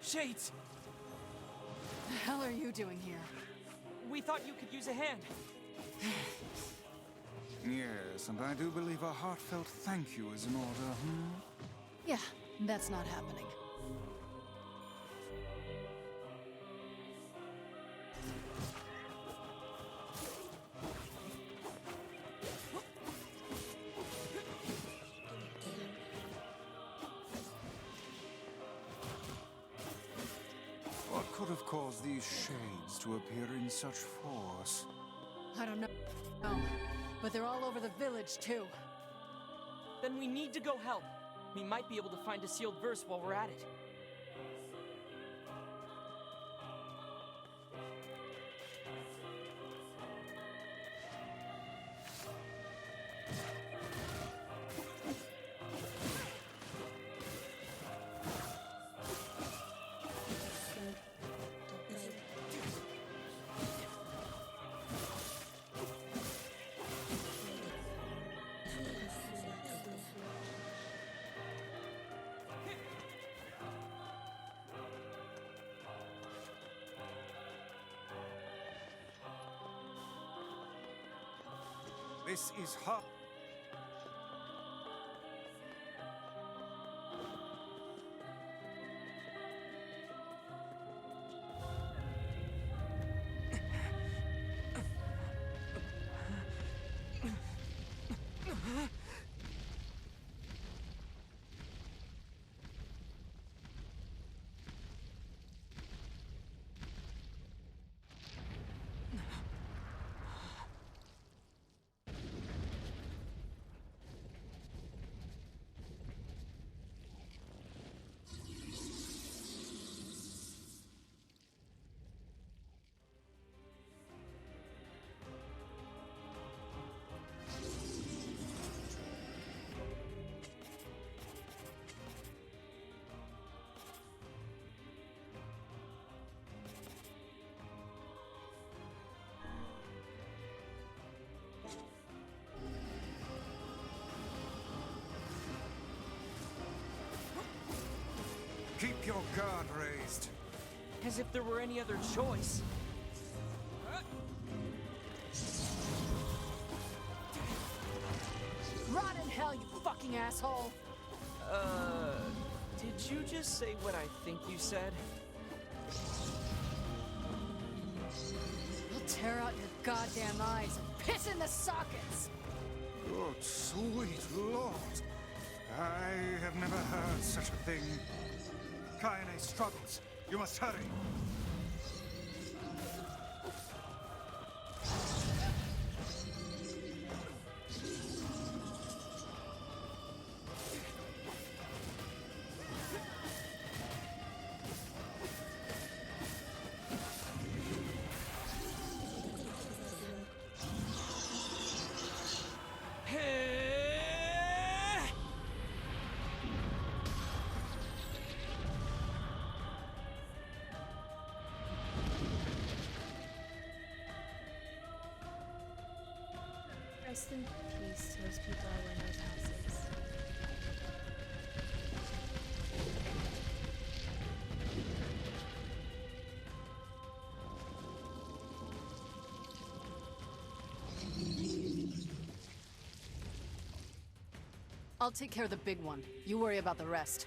Shades! The hell are you doing here? We thought you could use a hand. Yes, and I do believe a heartfelt thank you is in order, Yeah, that's not happening. What could have caused these shades to appear in such force? I don't know. But they're all over the village, too. Then we need to go help. We might be able to find a sealed verse while we're at it. This is hot. Keep your guard raised. As if there were any other choice. Rot in hell, you fucking asshole! Did you just say what I think you said? I'll tear out your goddamn eyes and piss in the sockets! Good sweet lord. I have never heard such a thing. Kaine struggles. You must hurry. Rest in peace to those people I were in those houses. I'll take care of the big one. You worry about the rest.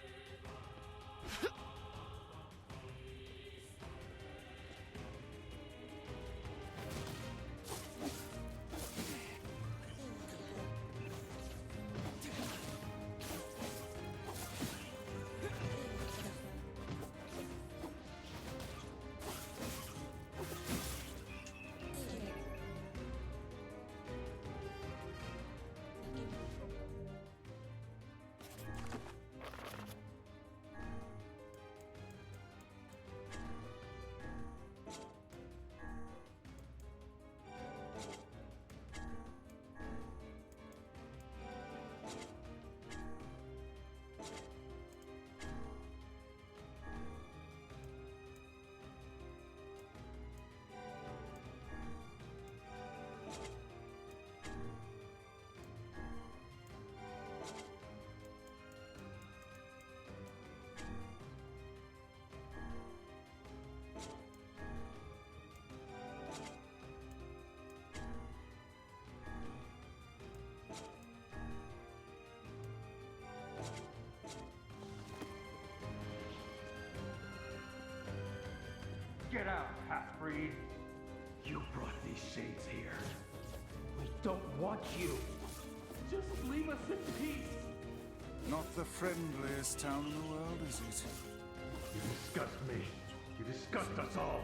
Get out, half-breed. You brought these shades here. We don't want you. Just leave us in peace. Not the friendliest town in the world, is it? You disgust me. You disgust us all.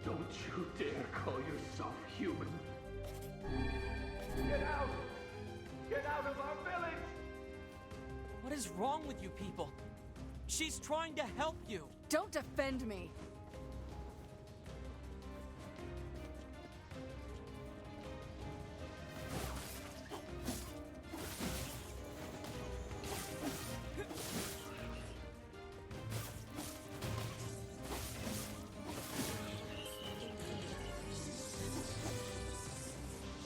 Don't you dare call yourself human. Get out! Get out of our village! What is wrong with you people? She's trying to help you. Don't defend me!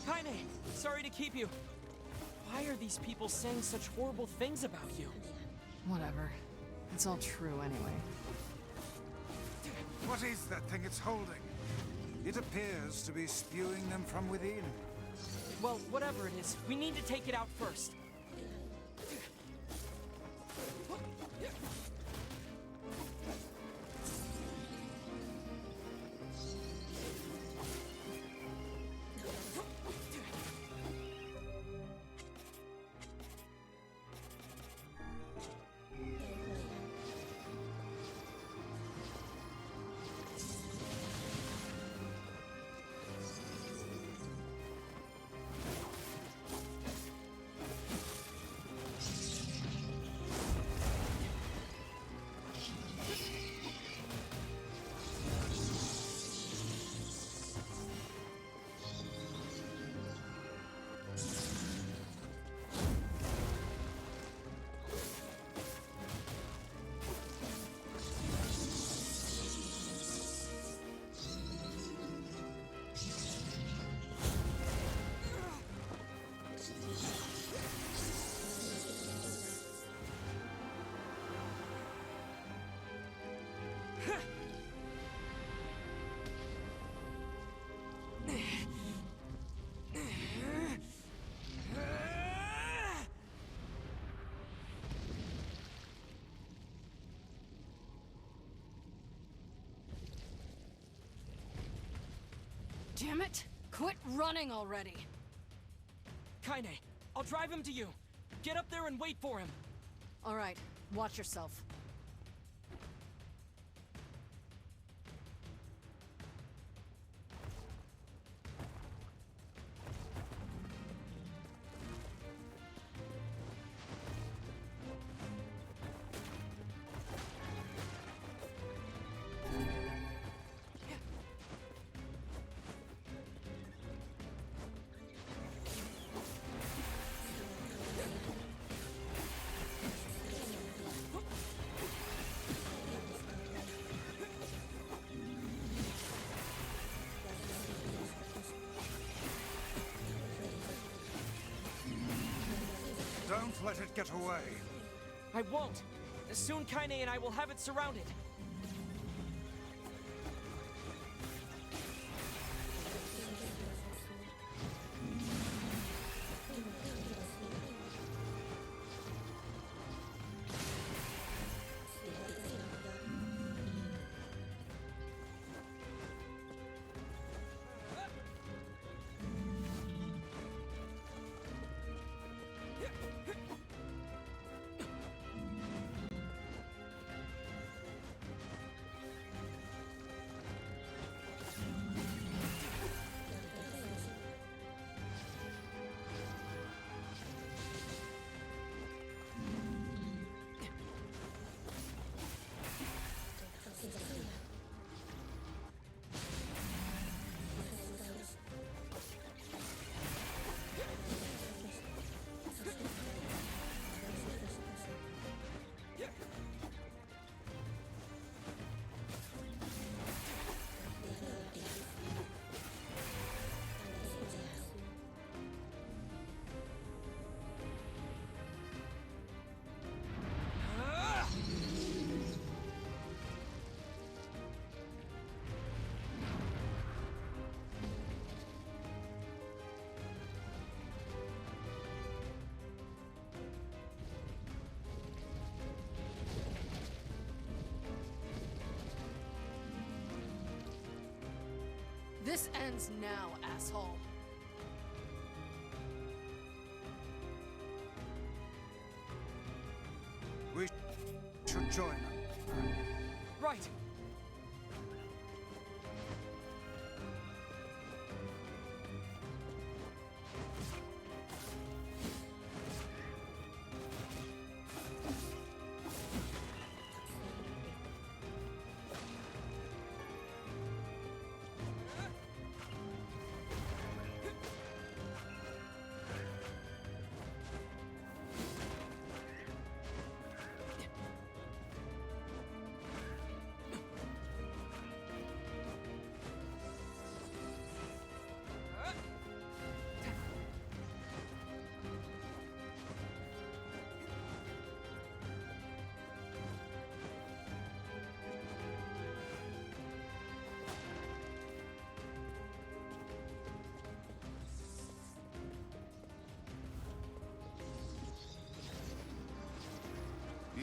Kaine, sorry to keep you. Why are these people saying such horrible things about you? Whatever. It's all true anyway. What is that thing it's holding? It appears to be spewing them from within. Well, whatever it is, we need to take it out first. Damn it! Quit running already! Kaine, I'll drive him to you. Get up there and wait for him. All right, watch yourself. Don't let it get away. I won't. Soon Kaine and I will have it surrounded. This ends now, asshole. We should join them. Right.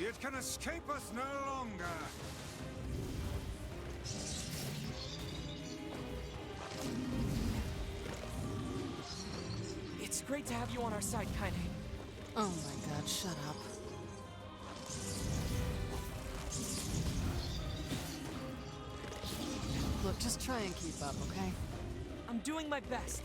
It can escape us no longer. It's great to have you on our side, Kaine. Oh my god, shut up. Look, just try and keep up, okay? I'm doing my best.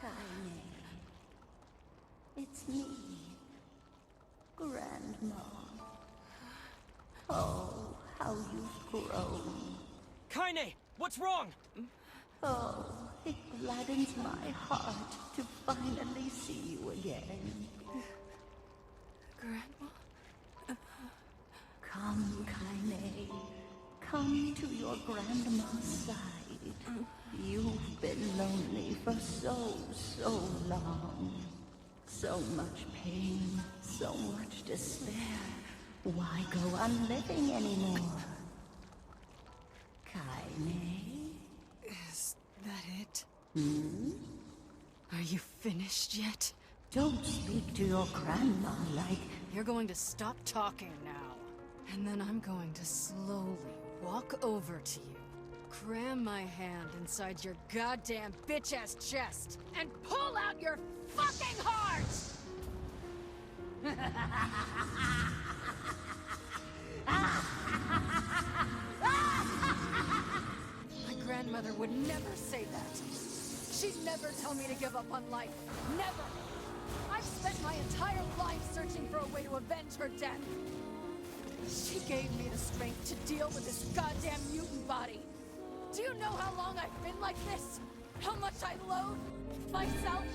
Kaine. It's me, Grandma. Oh, how you've grown. Kaine, what's wrong? Oh, it gladdens my heart to finally see you again. Grandma? Come, Kaine. Come to your grandma's side. You've been lonely for so long. So much pain, so much despair. Why go on living anymore? Kaine? Is that it? Hmm? Are you finished yet? Don't speak to your grandma like... You're going to stop talking now. And then I'm going to slowly walk over to you, cram my hand inside your goddamn bitch-ass chest, and pull out your fucking heart! My grandmother would never say that. She'd never tell me to give up on life. Never! I've spent my entire life searching for a way to avenge her death. She gave me the strength to deal with this goddamn mutant body. Do you know how long I've been like this? How much I loathe myself?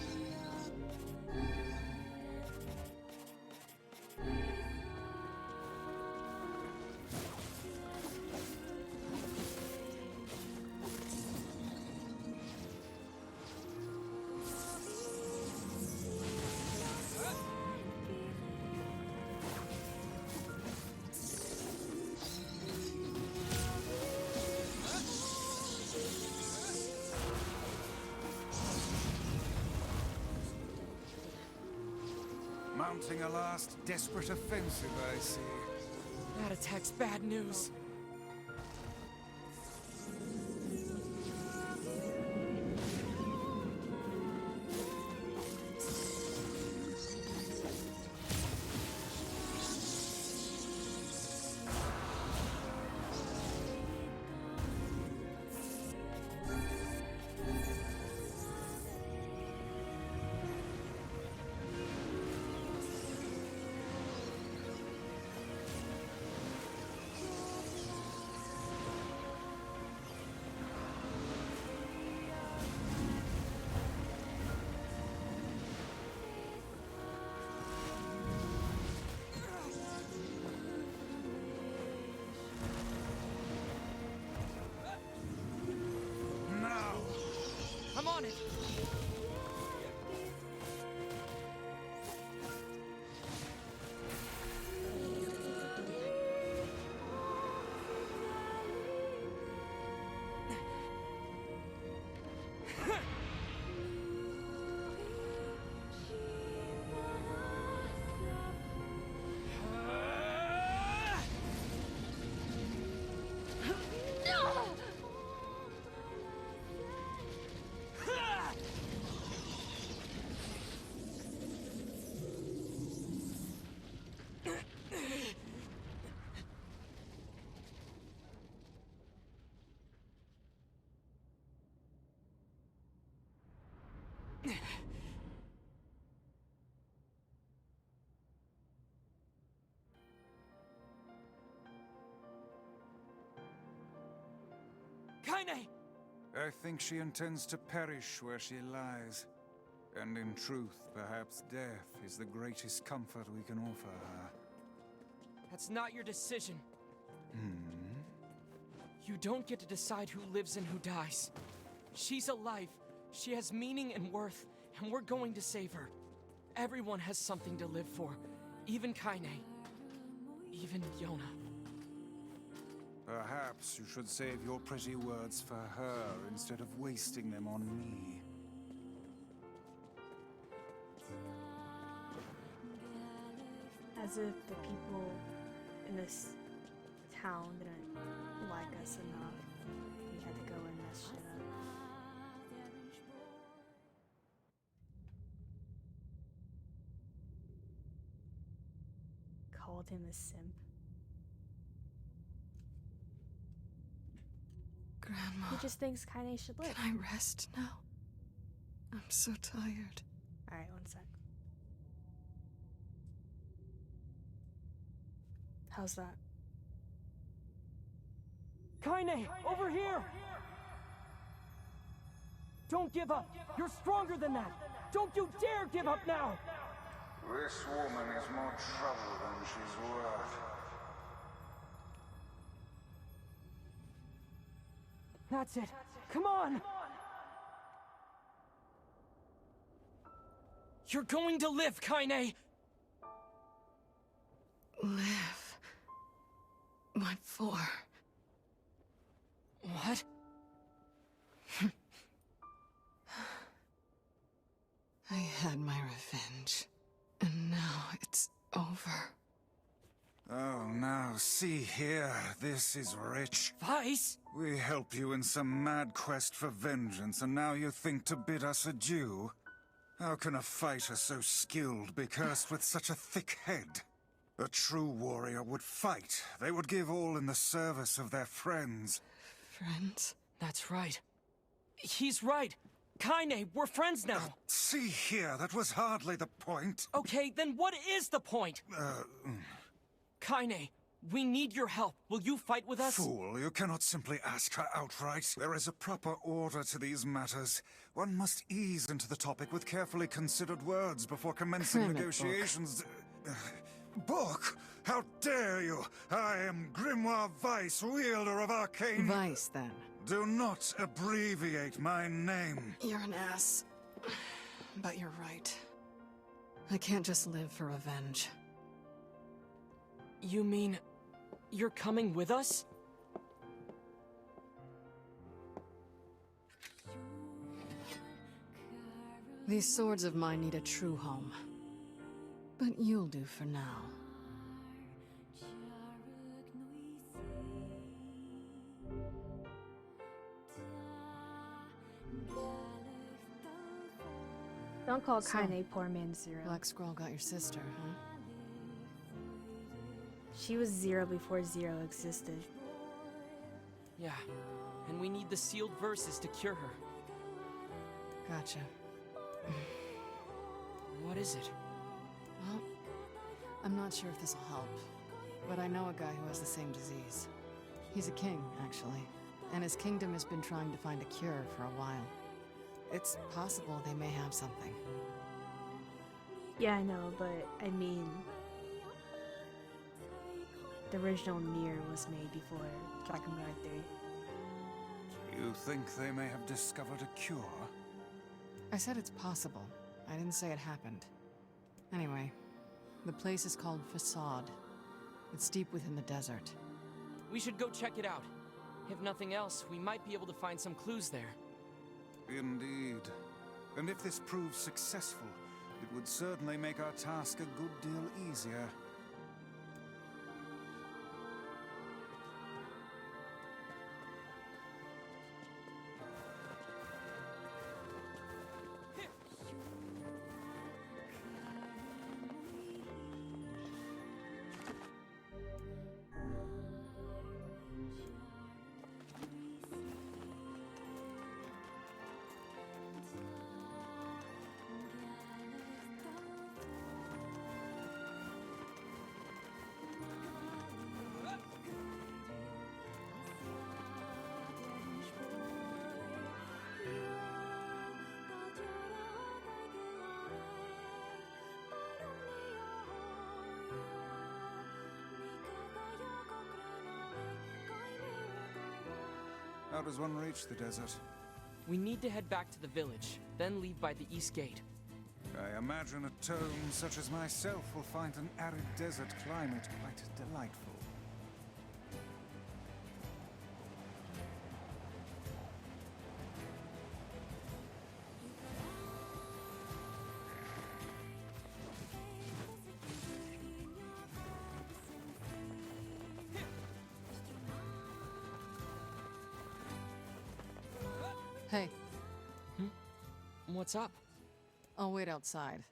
Mounting a last desperate offensive, I see. That attack's bad news. I'm on it! Kaine! I think she intends to perish where she lies. And in truth, perhaps death is the greatest comfort we can offer her. That's not your decision. You don't get to decide who lives and who dies. She's alive. She has meaning and worth, and we're going to save her. Everyone has something to live for. Even Kaine. Even Yona. Perhaps you should save your pretty words for her instead of wasting them on me. As if the people in this town didn't like us enough. We had to go and mess shit up. called him a simp. Grandma, He just thinks Kaine should live. can I rest now? I'm so tired. Alright, one sec. How's that? Kaine, over here! Don't give up! You're stronger than that! Don't you dare give up now! This woman is more trouble than she's worth. That's it! Come on! You're going to live, Kaine! Live. What for? What? I had my revenge. And now it's over. Oh, now, see here. This is rich. Vice? We helped you in some mad quest for vengeance, and now you think to bid us adieu? How can a fighter so skilled be cursed with such a thick head? A true warrior would fight. They would give all in the service of their friends. Friends? That's right. He's right. Kaine, we're friends now. See here, that was hardly the point. Okay, then what is the point? Kaine, we need your help. Will you fight with us? Fool, you cannot simply ask her outright. There is a proper order to these matters. One must ease into the topic with carefully considered words before commencing Cram it, negotiations. Book? How dare you? I am Grimoire Vice, wielder of arcane... Vice, then. Do not abbreviate my name. You're an ass. But you're right. I can't just live for revenge. You mean... you're coming with us? These swords of mine need a true home. But you'll do for now. Don't call So, Kaine poor man Zero. Black Scroll got your sister, huh? She was Zero before Zero existed. Yeah, and we need the sealed verses to cure her. Gotcha. What is it? Well, I'm not sure if this'll help, but I know a guy who has the same disease. He's a king, actually, and his kingdom has been trying to find a cure for a while. It's possible they may have something. Yeah, I know, but I mean... the original Nier was made before Dragon Guard 3. You think they may have discovered a cure? I said it's possible. I didn't say it happened. Anyway, the place is called Facade. It's deep within the desert. We should go check it out. If nothing else, we might be able to find some clues there. Indeed. And if this proves successful, it would certainly make our task a good deal easier. How does one reach the desert? We need to head back to the village, then leave by the east gate. I imagine a tome such as myself will find an arid desert climate quite delightful. Hey, What's up? I'll wait outside.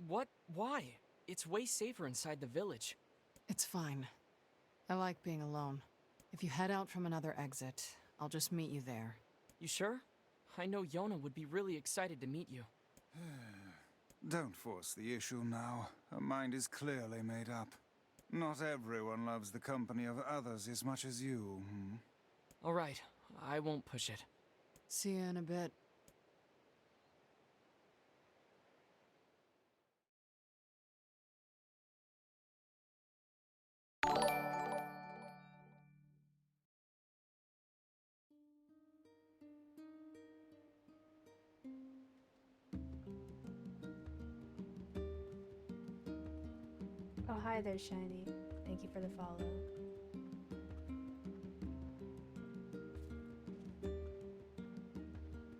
What? Why? It's way safer inside the village. It's fine. I like being alone. If you head out from another exit, I'll just meet you there. You sure? I know Yona would be really excited to meet you. Don't force the issue now. Her mind is clearly made up. Not everyone loves the company of others as much as you, hmm? All right, I won't push it. See you in a bit. Oh, hi there, Shiny. Thank you for the follow.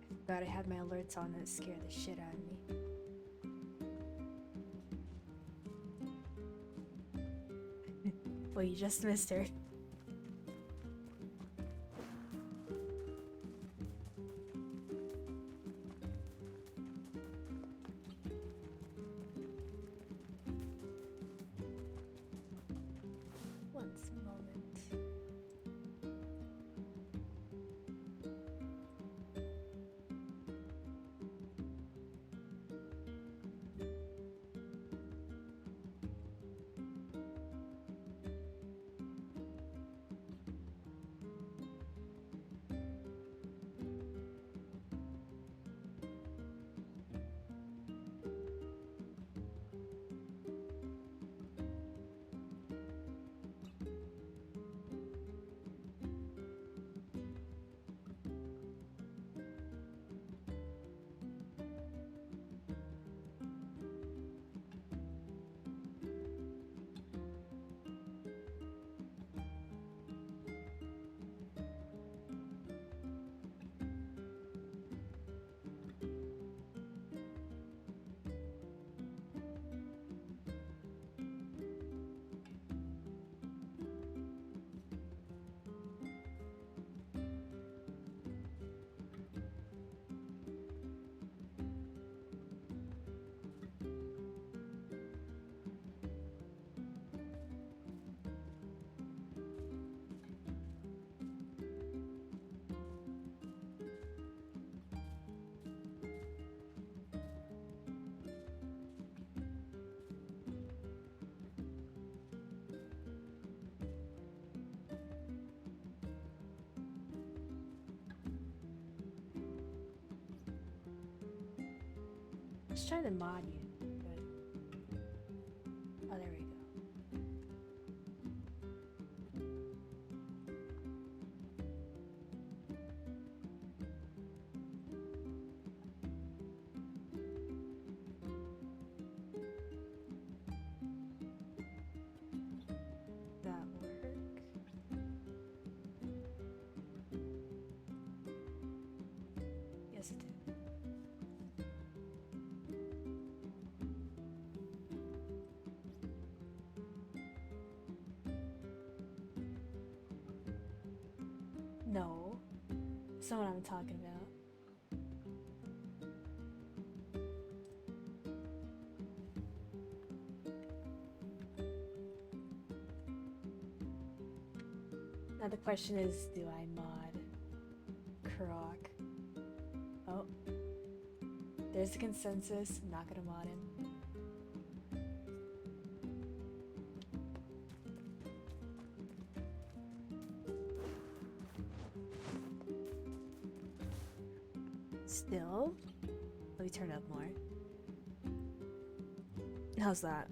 I forgot I had my alerts on that scared the shit out of me. Well, you just missed her. One moment. Just trying to mod you, but oh, there we go. That work? Yes, it did. No, that's not what I'm talking about. Now the question is, do I mod Kurok? Oh, there's the consensus. I'm not gonna mod him. Still, let me turn up more. How's that?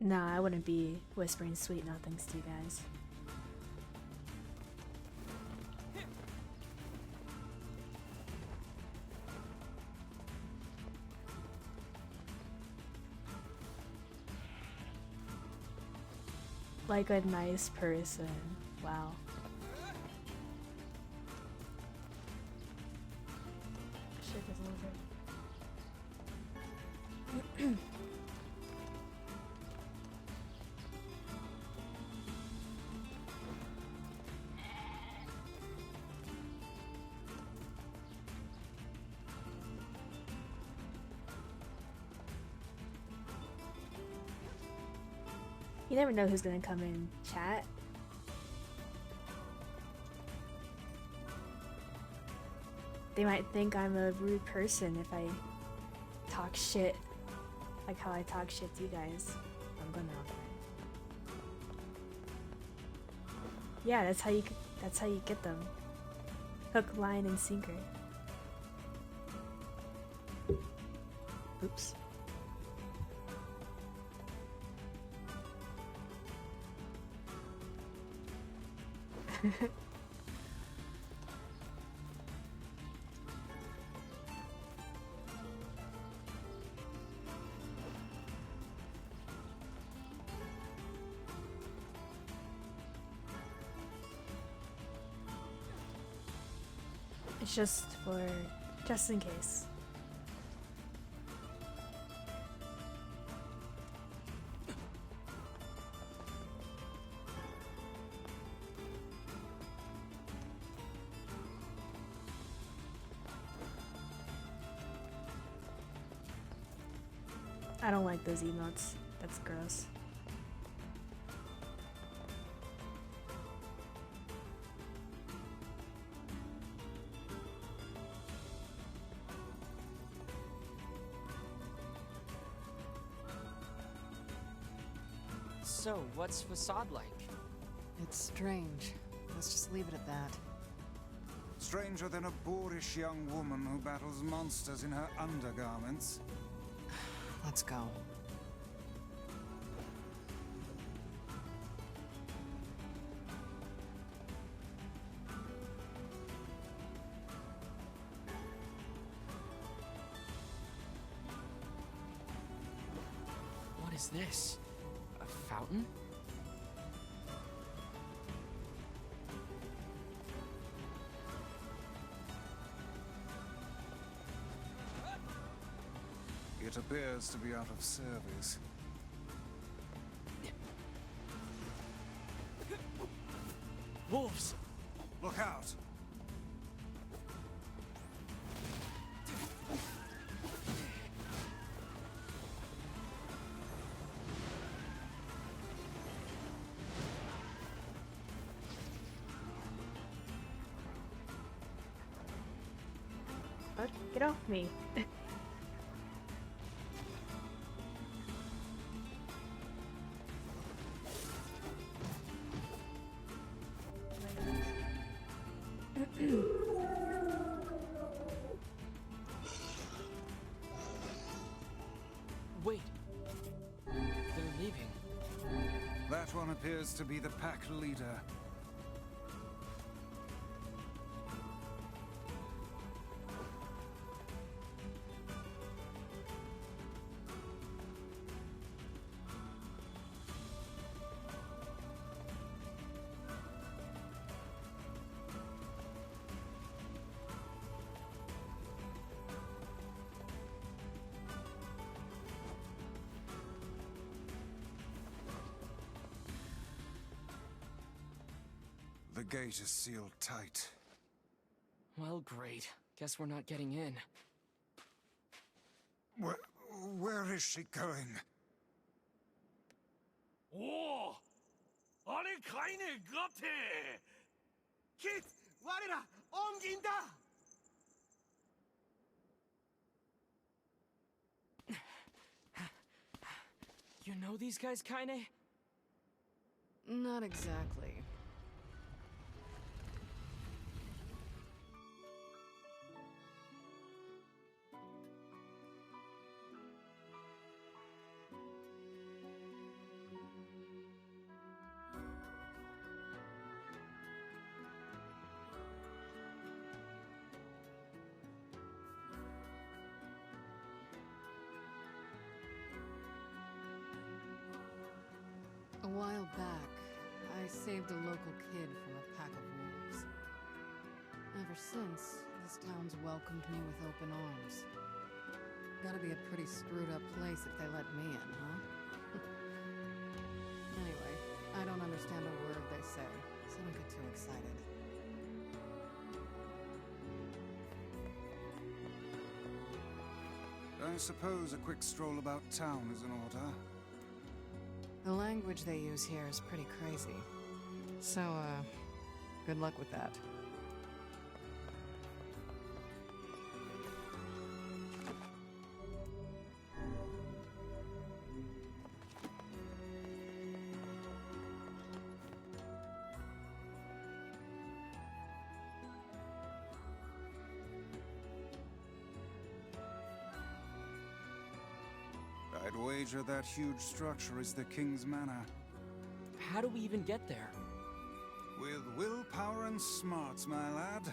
Nah, I wouldn't be whispering sweet nothings to you guys. Like a nice person. Wow. Shit doesn't look right. You never know who's gonna come in chat. They might think I'm a rude person if I talk shit like how I talk shit to you guys. I'm gonna. Yeah, that's how you get them. Hook, line, and sinker. Oops. It's just in case. I don't like those emotes. That's gross. So, what's Facade like? It's strange. Let's just leave it at that. Stranger than a boorish young woman who battles monsters in her undergarments. Let's go. What is this? A fountain? It appears to be out of service. Wolves! Look out! Oh, get off me. Wait. They're leaving. That one appears to be the pack leader. The gate is sealed tight. Well, great. Guess we're not getting in. Where is she going? 오! 아니 카인의 같아! 킷! 와리라! 옮긴다! You know these guys, Kaine? Not exactly. A while back, I saved a local kid from a pack of wolves. Ever since, this town's welcomed me with open arms. Gotta be a pretty screwed up place if they let me in, huh? Anyway, I don't understand a word they say, so don't get too excited. I suppose a quick stroll about town is in order. The language they use here is pretty crazy. So, good luck with that. I'd wager that huge structure is the King's Manor. How do we even get there? With willpower and smarts, my lad.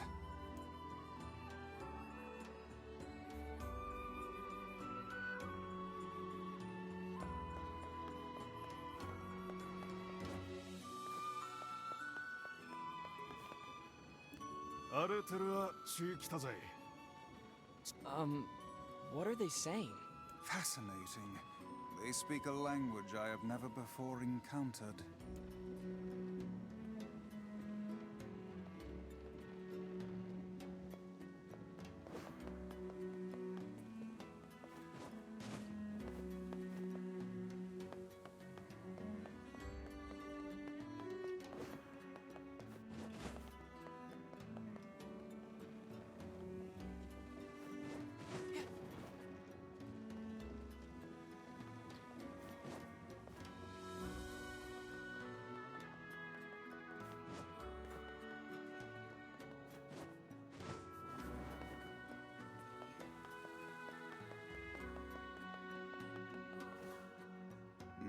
What are they saying? Fascinating. They speak a language I have never before encountered.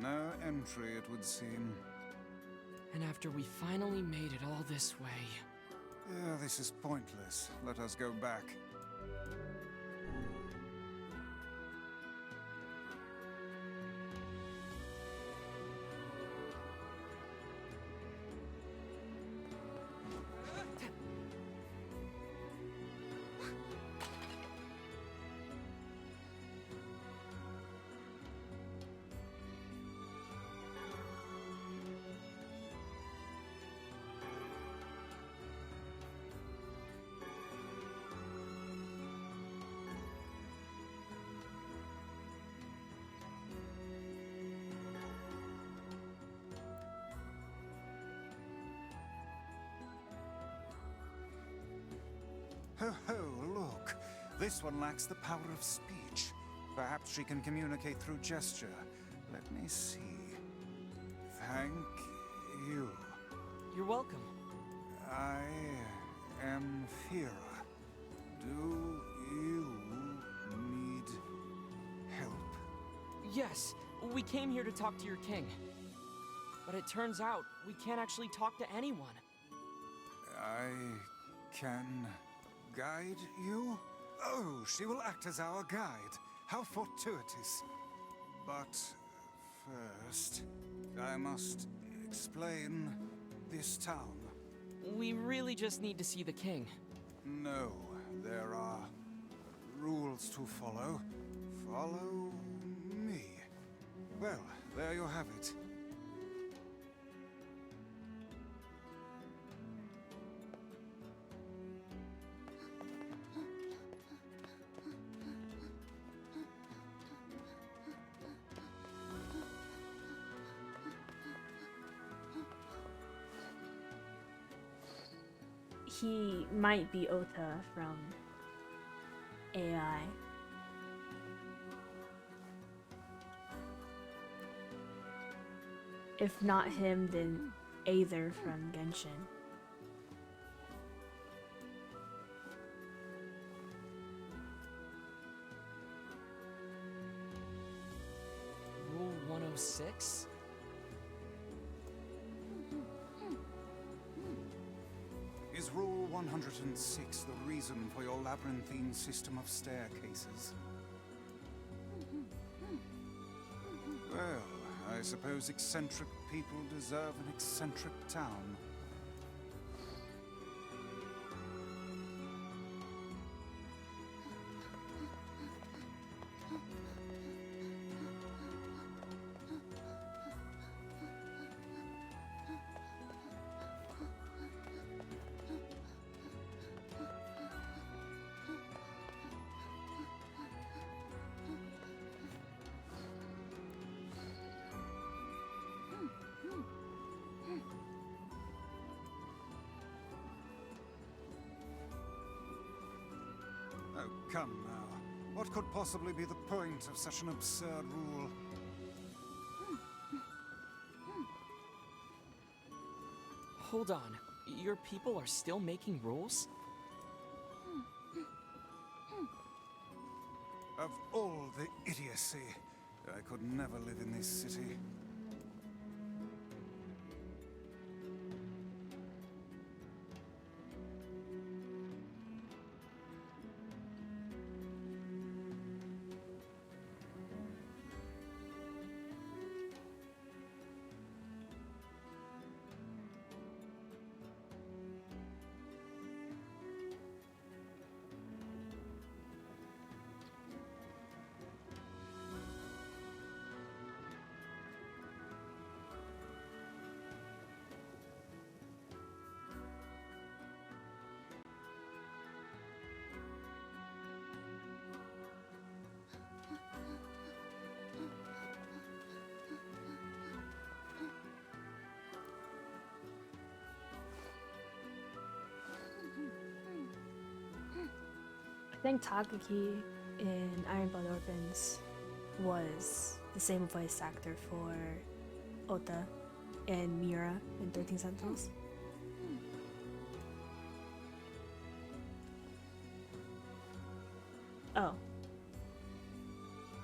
No entry, it would seem. And after we finally made it all this way... This is pointless. Let us go back. Ho ho, look. This one lacks the power of speech. Perhaps she can communicate through gesture. Let me see. Thank you. You're welcome. I am Fira. Do you need help? Yes, we came here to talk to your king. But it turns out we can't actually talk to anyone. I can guide you? Oh, she will act as our guide. How fortuitous. But first, I must explain this town. We really just need to see the king. No, there are rules to follow. Follow me. Well, there you have it. He might be Ota from AI. If not him, then Aether from Genshin. Rule 106? Is Rule 106 the reason for your labyrinthine system of staircases? Well, I suppose eccentric people deserve an eccentric town. Come now. What could possibly be the point of such an absurd rule? Hold on. Your people are still making rules? Of all the idiocy, I could never live in this city. I think Takagi in Iron Blood Orphans was the same voice actor for Ota and Mira in 13 Sentinels. Oh.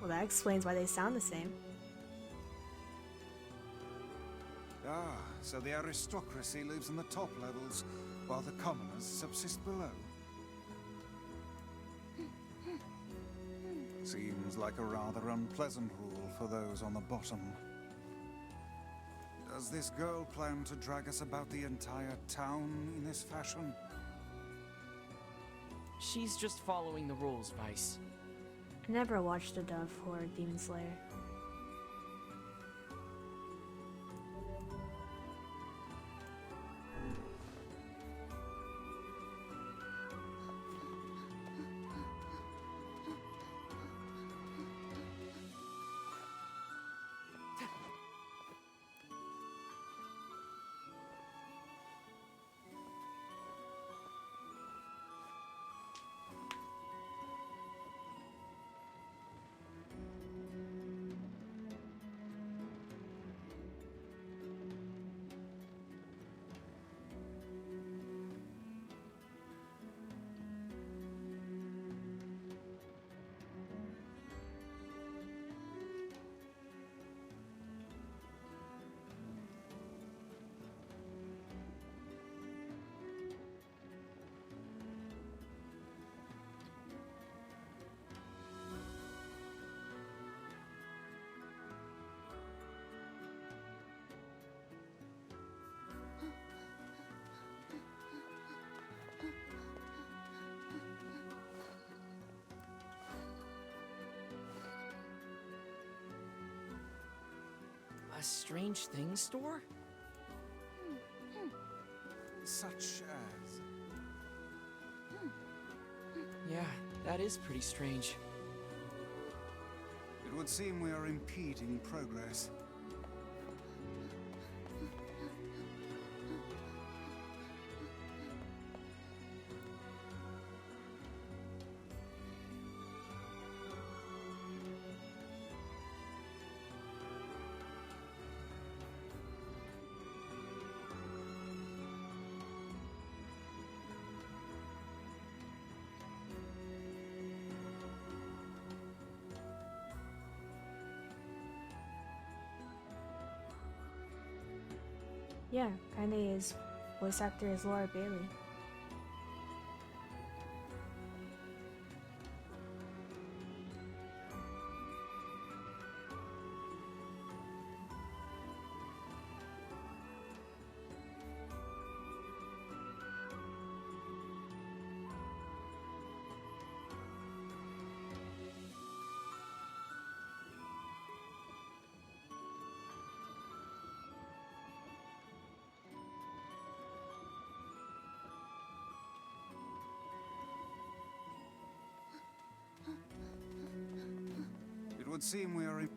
Well, that explains why they sound the same. Ah, so the aristocracy lives in the top levels, while the commoners subsist below. Seems like a rather unpleasant rule for those on the bottom. Does this girl plan to drag us about the entire town in this fashion? She's just following the rules, Vice. I never watched the dub for Demon Slayer. A strange things store? Such as... Yeah, that is pretty strange. It would seem we are impeding progress. Yeah, Kaine's voice actor is Laura Bailey. It would seem we are...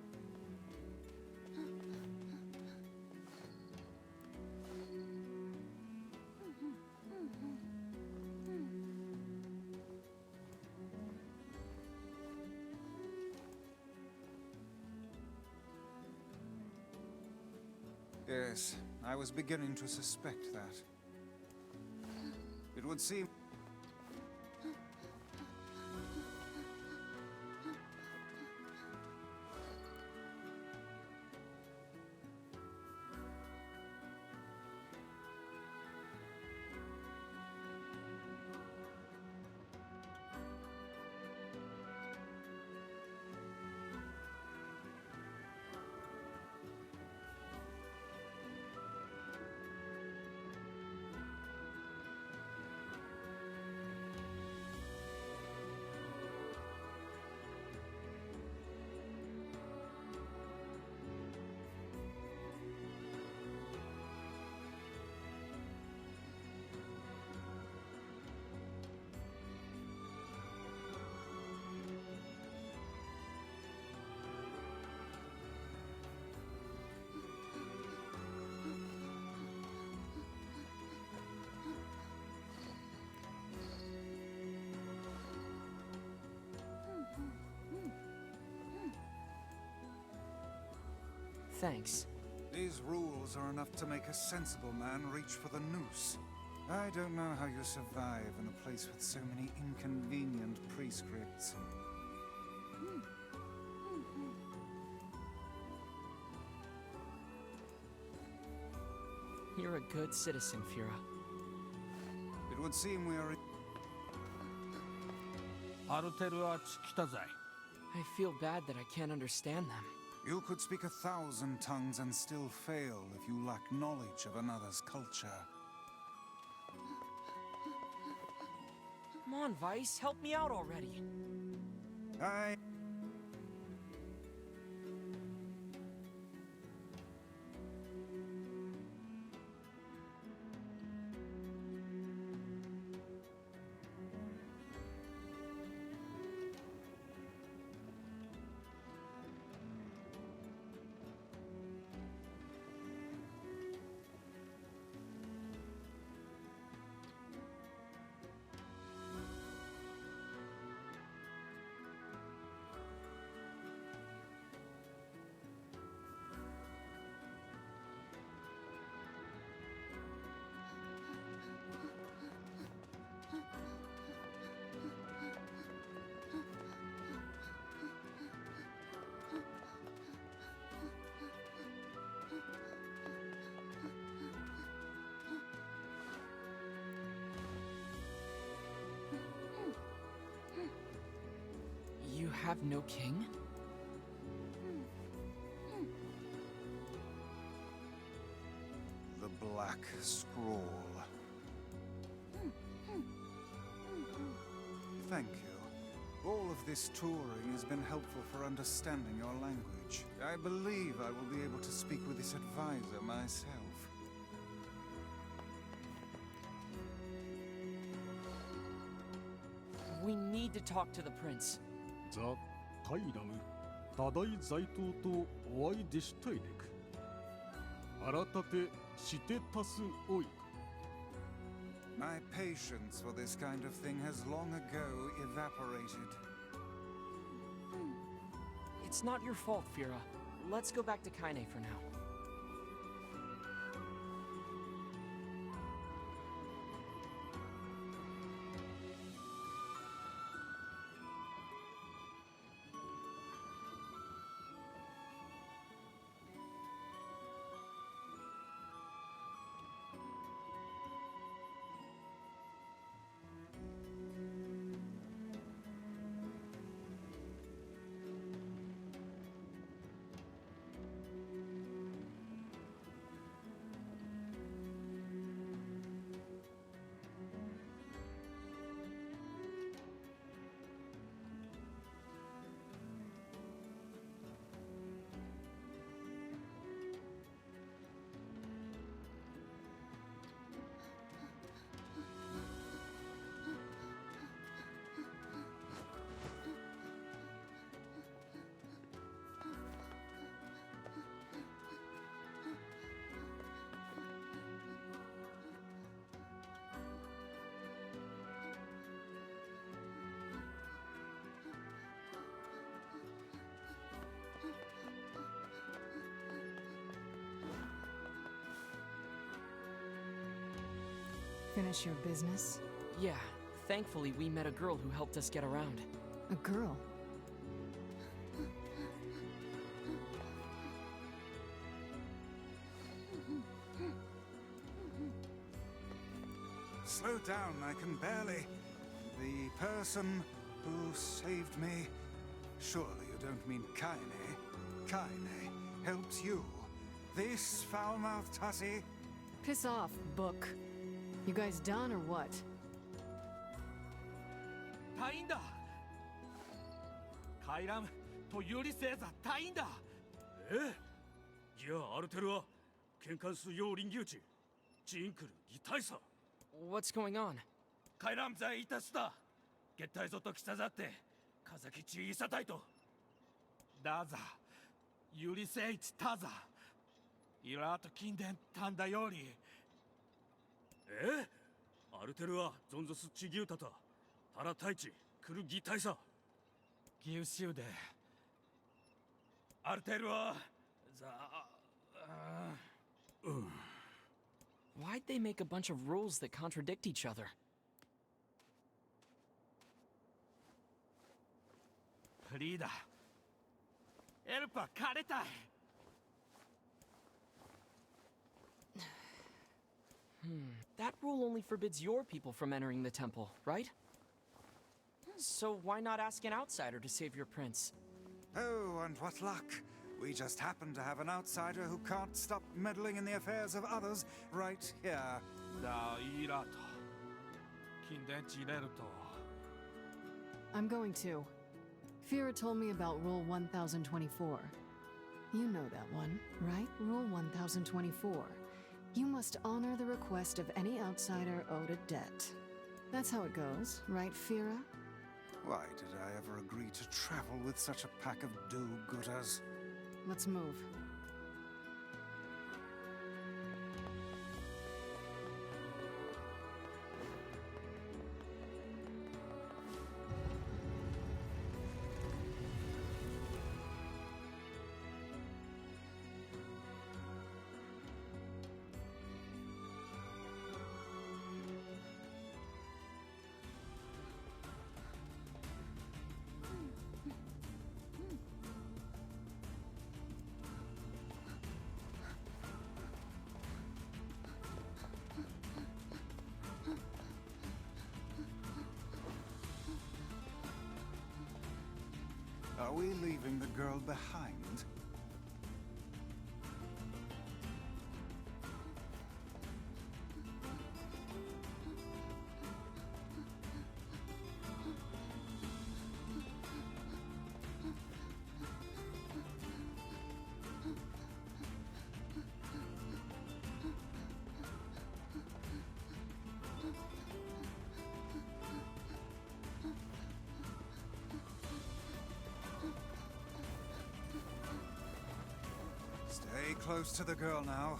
Yes, I was beginning to suspect that. It would seem... Thanks. These rules are enough to make a sensible man reach for the noose. I don't know how you survive in a place with so many inconvenient prescripts. You're a good citizen, Fira. It would seem we are... I feel bad that I can't understand them. You could speak 1,000 tongues and still fail if you lack knowledge of another's culture. Come on, Vice, help me out already. You have no king? The Black Scroll. Thank you. All of this touring has been helpful for understanding your language. I believe I will be able to speak with this advisor myself. We need to talk to the prince. ザ・タイラム多大財頭とお会いでしたいでく。改てしてたすおいく。 My patience for this kind of thing has long ago evaporated. It's not your fault, Fira. Let's go back to Kaine for now. Finish your business? Yeah, thankfully we met a girl who helped us get around. A girl? Slow down, I can barely. The person who saved me. Surely you don't mean Kaine. Kaine helped you. This foul-mouthed hussy? Piss off, book. You guys done or what? 隊員だ回覧と有利星座隊員だえじゃあアルテルは喧嘩す用臨牛地ジンクル擬態さ What's going on? 回覧罪いたすだ月体ぞときさざって風きちいさたいとだざ有利星一たざイラート近伝たんだよりアルテルはゾンゾスチギュータタタラ太一来る擬態さ牛州でアルテルはWhy'd they make a bunch of rules that contradict each other? フリーダエルパ枯れたい That rule only forbids your people from entering the temple, right? So why not ask an outsider to save your prince? Oh, and what luck. We just happen to have an outsider who can't stop meddling in the affairs of others right here. だイラと近伝地入れると I'm going to. Fira told me about Rule 1024. You know that one, right? Rule 1024. You must honor the request of any outsider owed a debt. That's how it goes, right, Fira? Why did I ever agree to travel with such a pack of do-gooders? Let's move. Are we leaving the girl behind? Stay close to the girl now.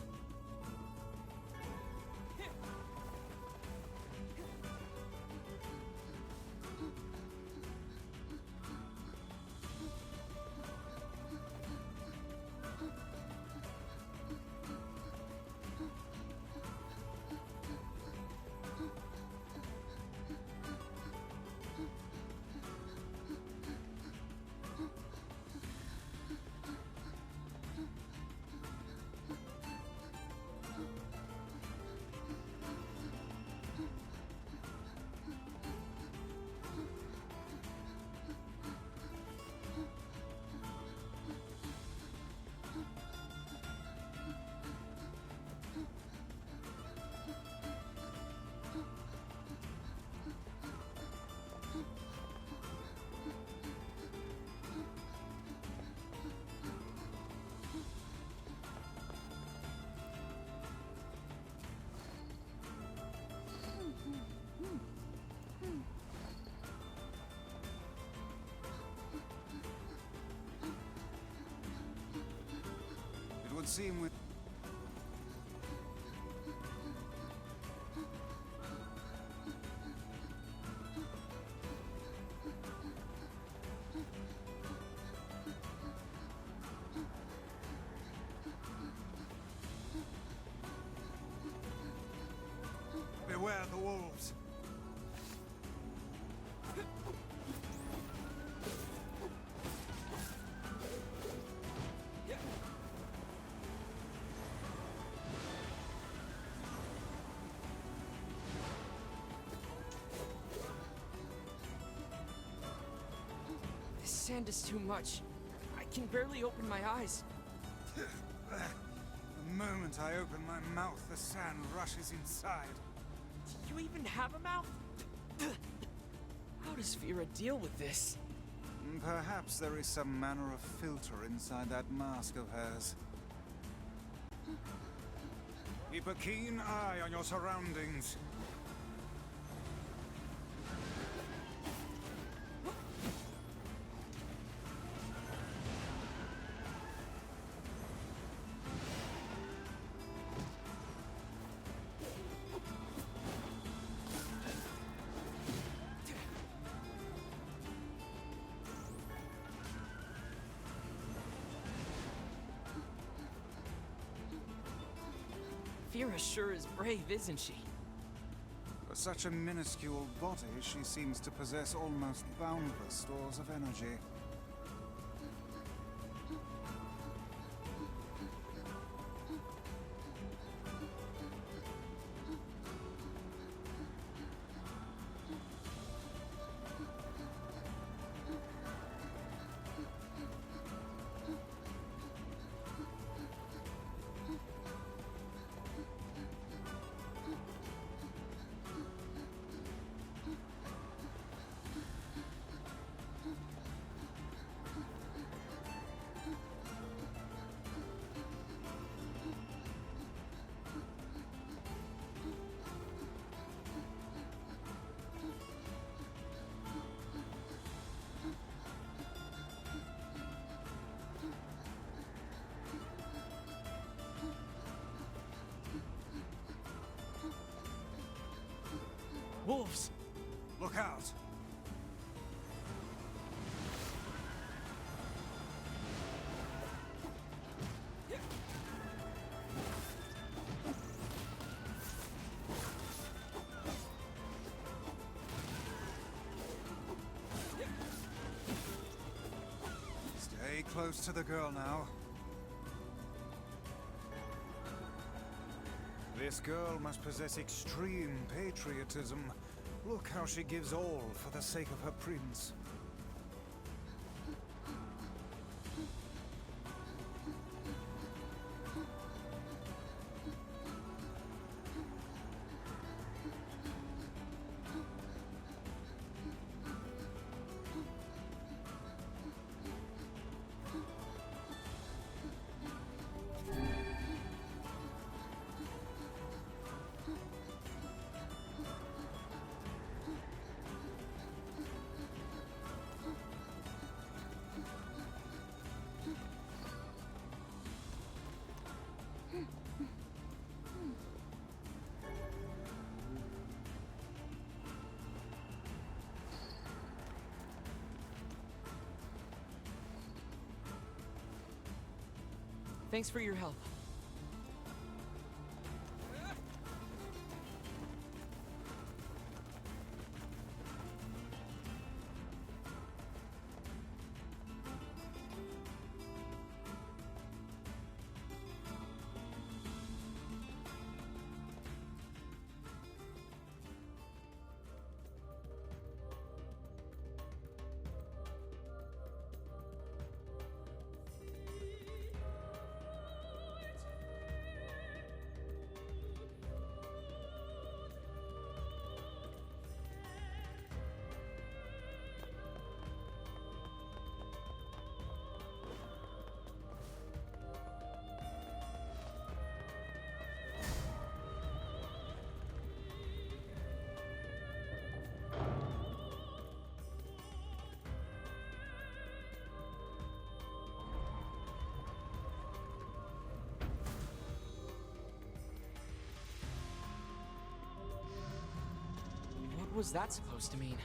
It would seem we... Beware. beware the wolves. This sand is too much. I can barely open my eyes. The moment I open my mouth, the sand rushes inside. Do you even have a mouth? How does Vera deal with this? Perhaps there is some manner of filter inside that mask of hers. Keep a keen eye on your surroundings. Vera sure is brave, isn't she? For such a minuscule body, she seems to possess almost boundless stores of energy. Wolves! Look out! Stay close to the girl now. This girl must possess extreme patriotism. Look how she gives all for the sake of her prince. Thanks for your help. What was that supposed to mean?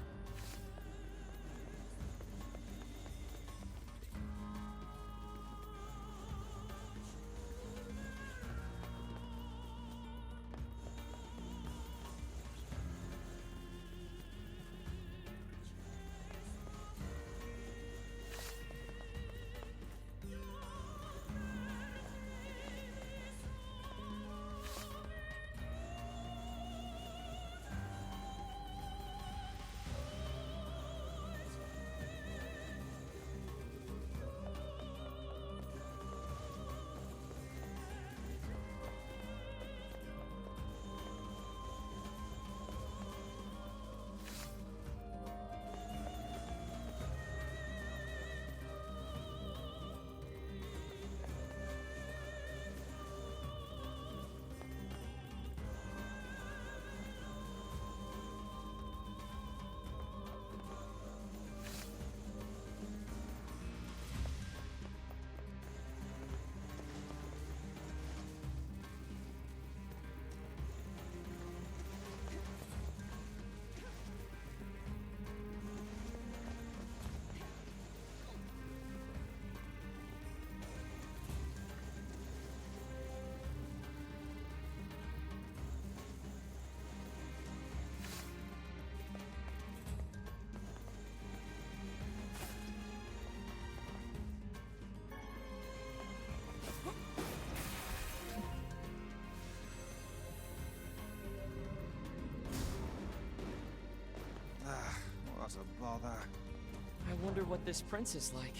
wonder what this prince is like.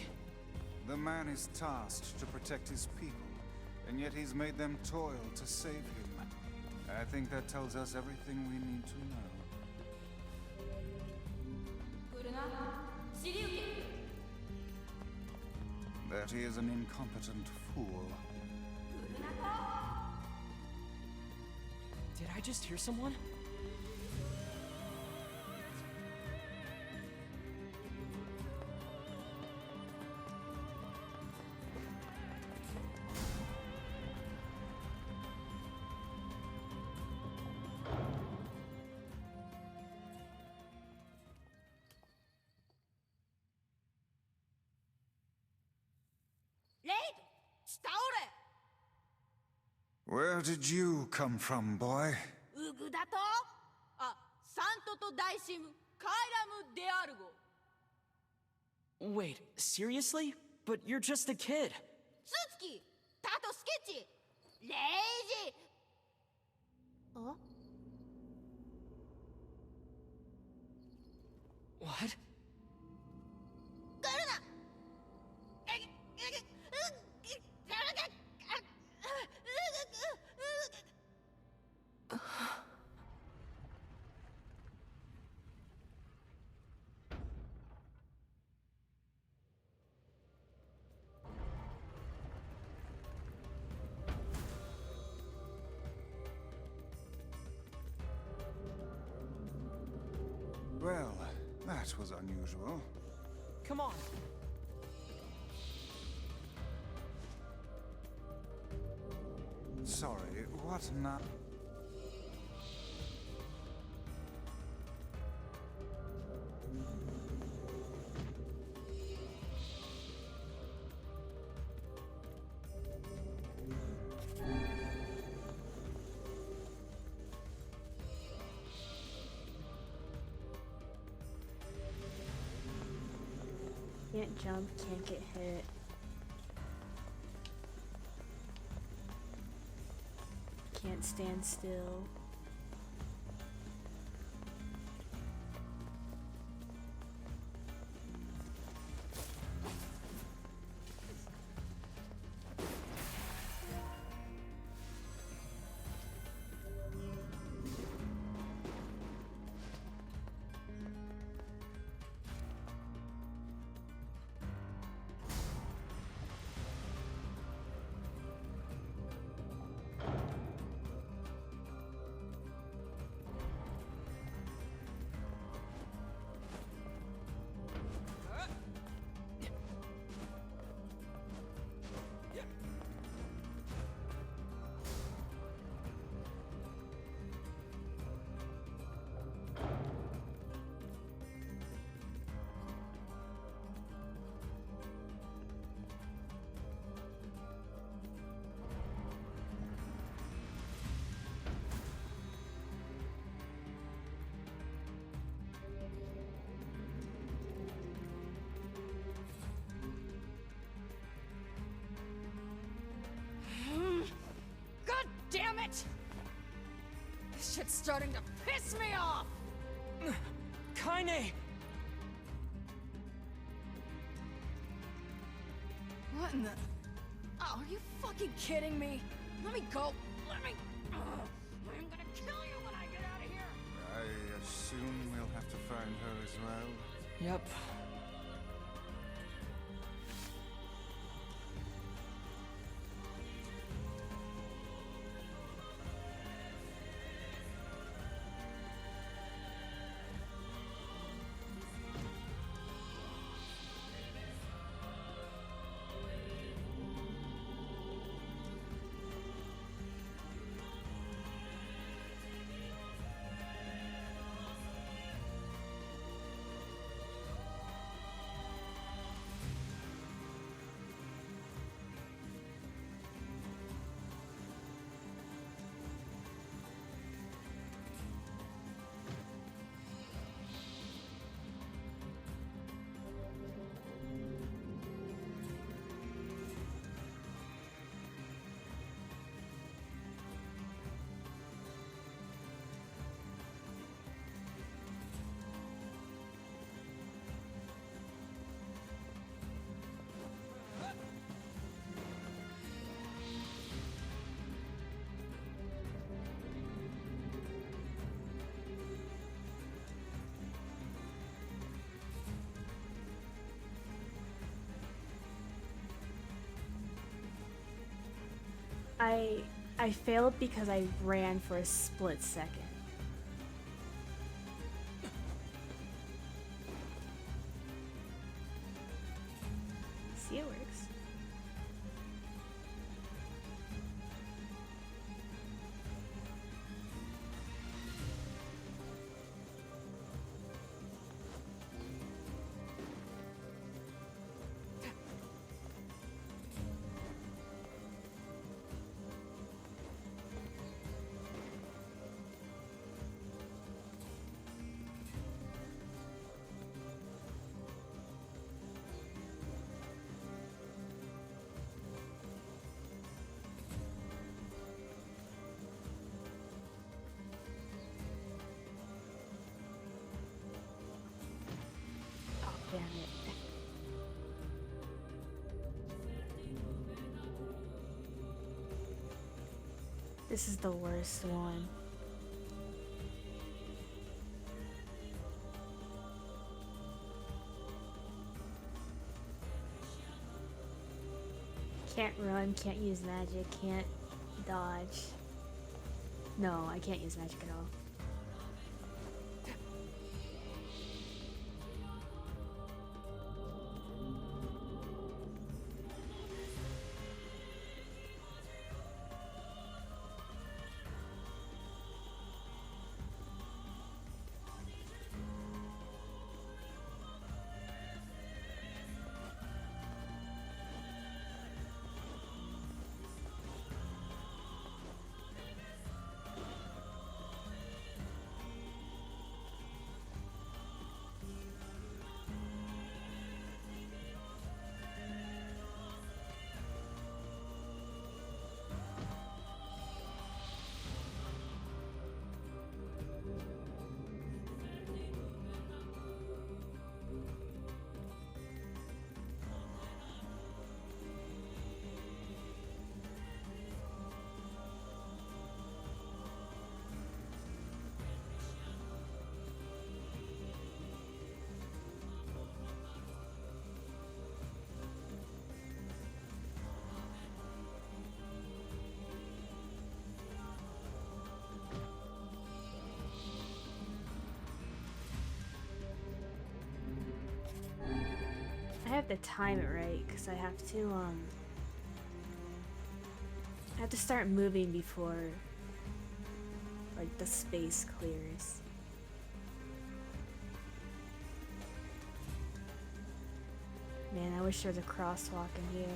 The man is tasked to protect his people, and yet he's made them toil to save him. I think that tells us everything we need to know. That he is an incompetent fool. Did I just hear someone? Where did you come from, boy? ウグだとあ、サントと大神カイラムであるご。 Wait, seriously? But you're just a kid. スツキ、タトスケッチ、レイジ。あ？ What? 来るな。Well, that was unusual. Come on. Sorry, what now? Can't jump, can't get hit. Can't stand still. God damn it! This shit's starting to piss me off! Kaine! What in the... Oh, are you fucking kidding me? Let me go! Let me... I'm gonna kill you when I get out of here! I assume we'll have to find her as well. Yep. I failed because I ran for a split second. See, it works. Damn it. This is the worst one. Can't run, can't use magic, can't dodge. No, I can't use magic at all. I have to time it right because I have to start moving before like the space clears. Man, I wish there was a crosswalk in here.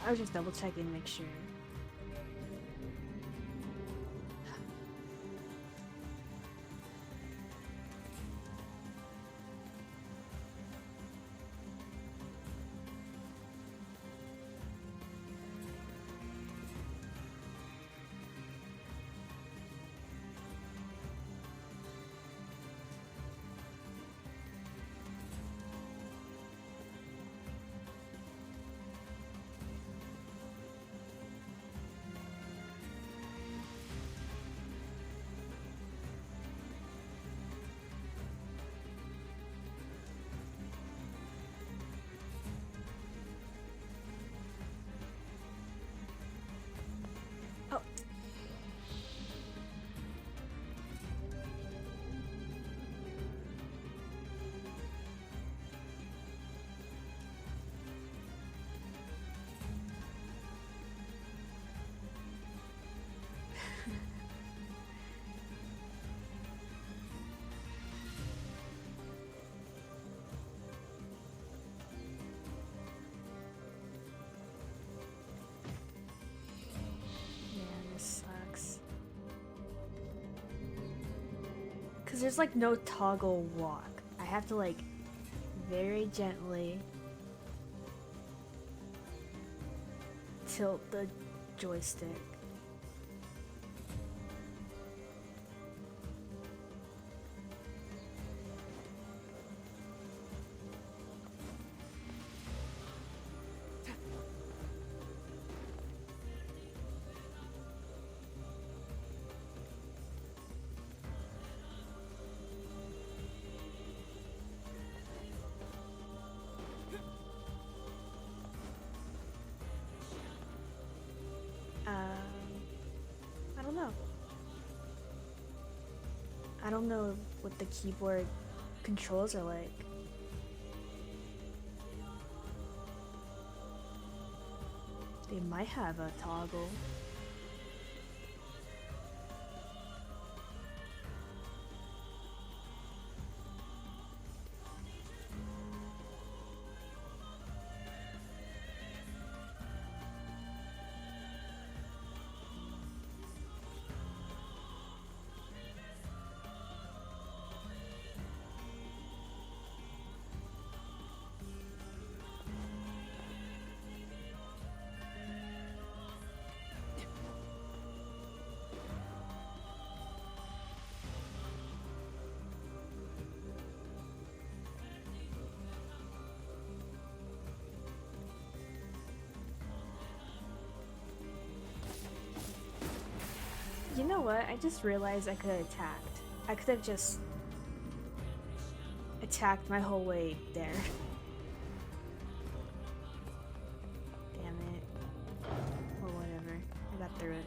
I was just double checking to make sure. Because there's like no toggle walk. I have to like very gently tilt the joystick. I don't know. I don't know what the keyboard controls are like. They might have a toggle. You know what? I just realized I could have attacked. I could have just attacked my whole way there. Damn it. Or whatever. I got through it.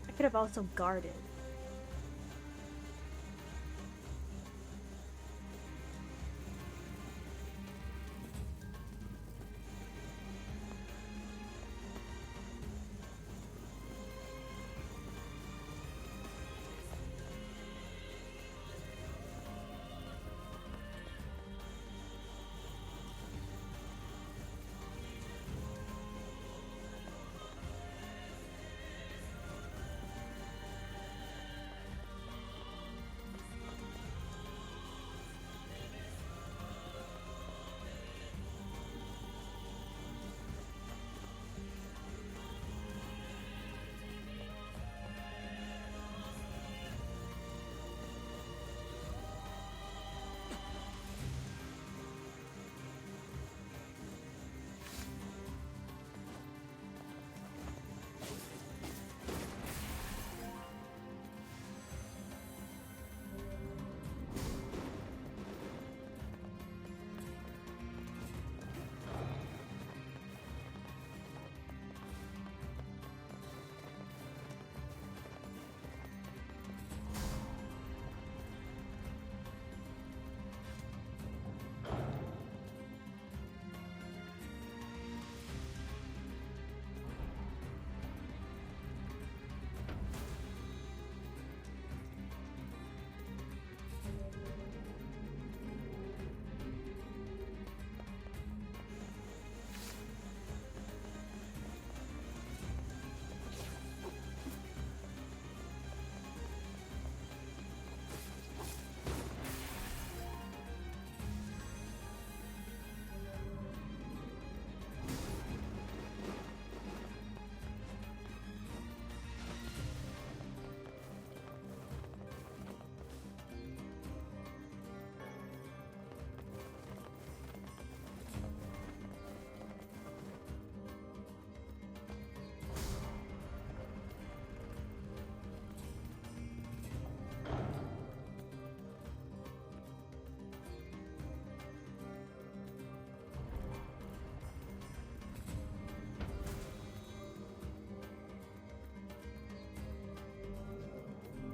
I could have also guarded.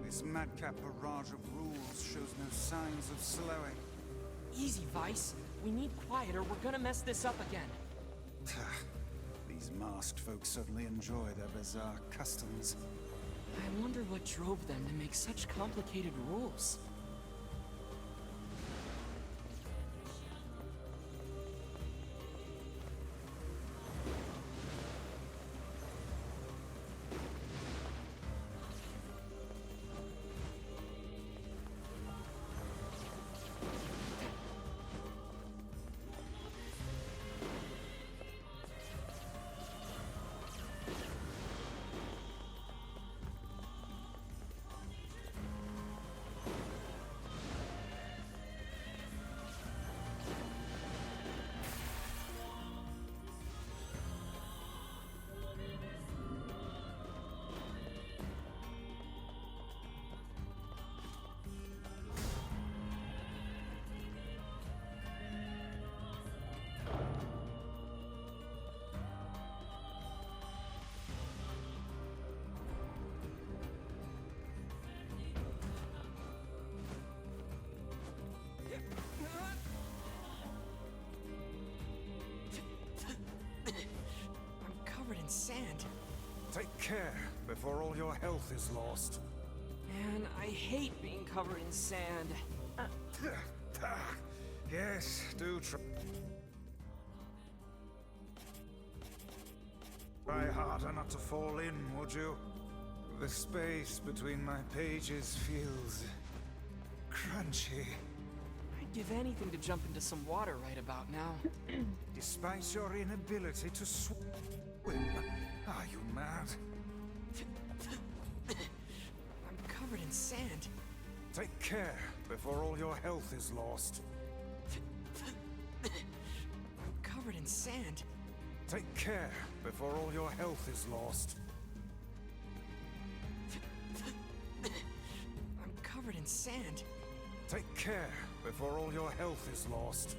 This madcap barrage of rules shows no signs of slowing. Easy, Vice. We need quiet or we're gonna mess this up again. These masked folks certainly enjoy their bizarre customs. I wonder what drove them to make such complicated rules. I'm covered in sand. Take care before all your health is lost. Man, I hate being covered in sand. Yes, do try. Try harder not to fall in, would you? The space between my pages feels crunchy. I'd give anything to jump into some water right about now. Despite your inability to swim, are you mad? I'm covered in sand. Take care before all your health is lost. I'm covered in sand. Take care before all your health is lost. I'm covered in sand. Take care before all your health is lost.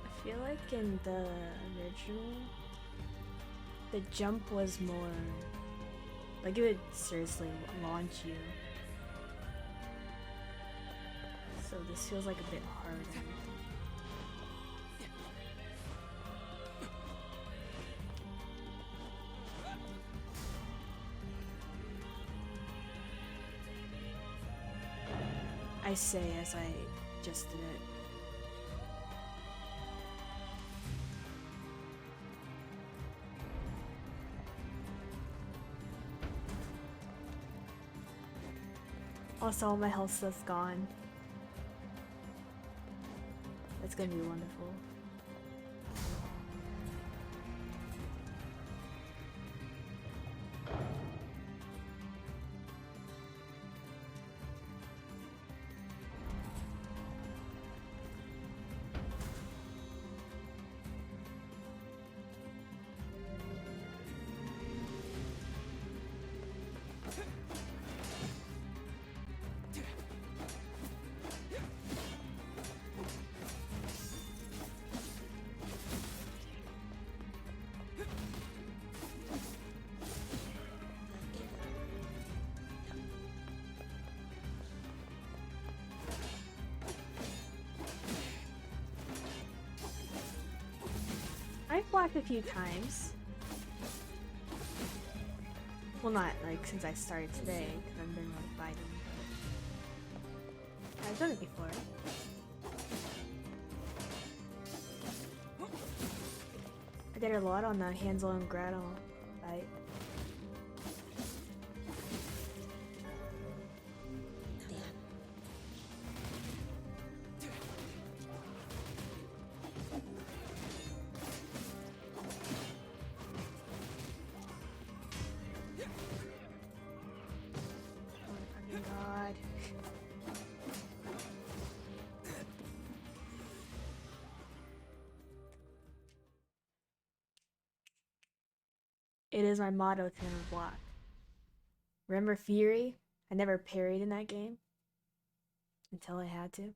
I feel like in the original, the jump was more like it would seriously launch you. So this feels like a bit harder. I say as I just did it. Also, all my health stuff's gone. That's gonna be wonderful. I've blocked a few times. Well, not like since I started today, because I've been like fighting. I've done it before. I did a lot on the Hansel and Gretel fight. It is my motto to never block. Remember Fury? I never parried in that game. Until I had to.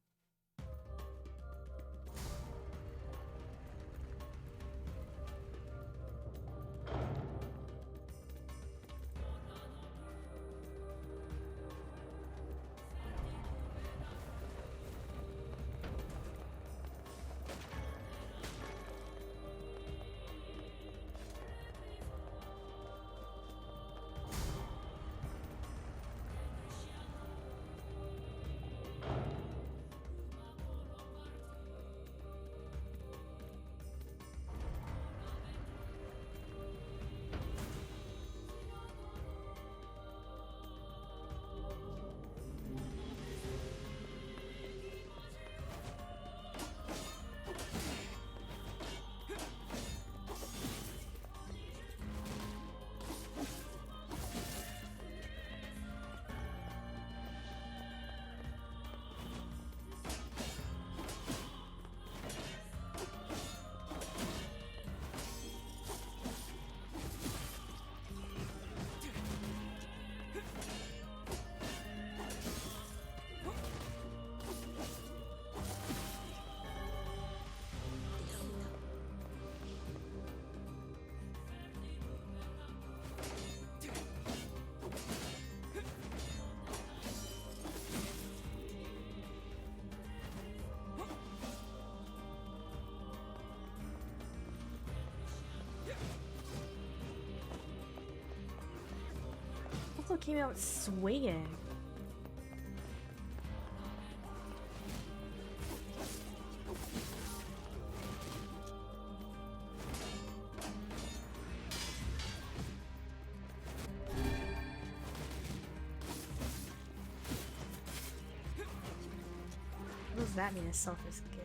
also came out swinging. What does that mean, a selfish gift?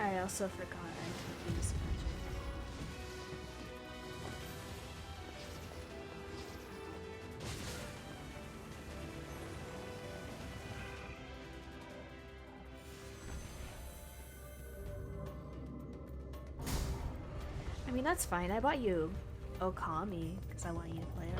I also forgot I took these magic. I mean, that's fine. I bought you Okami because I want you to play it.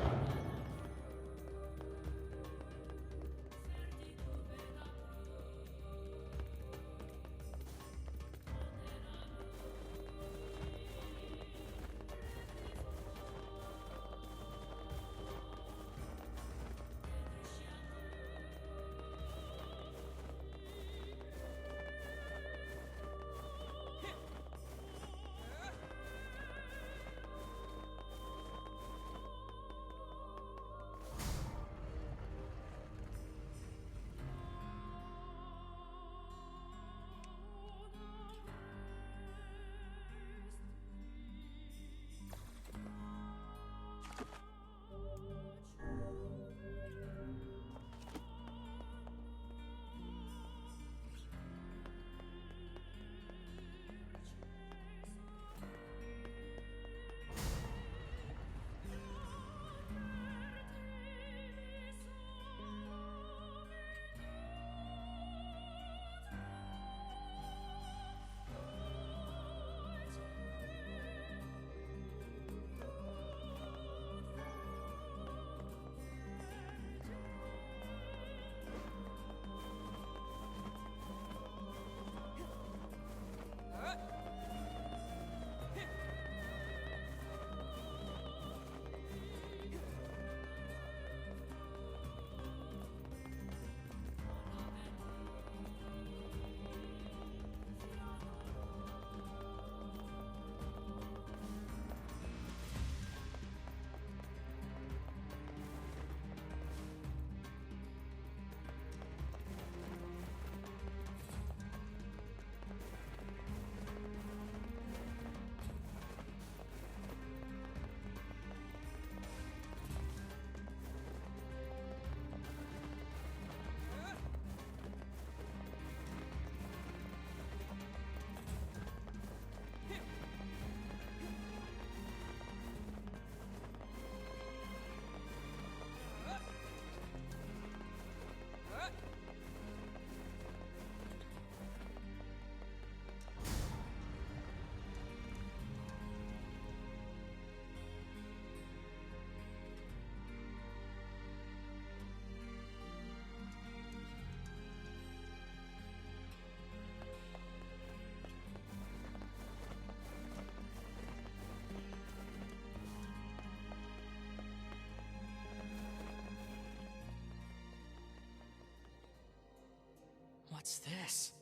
What's this?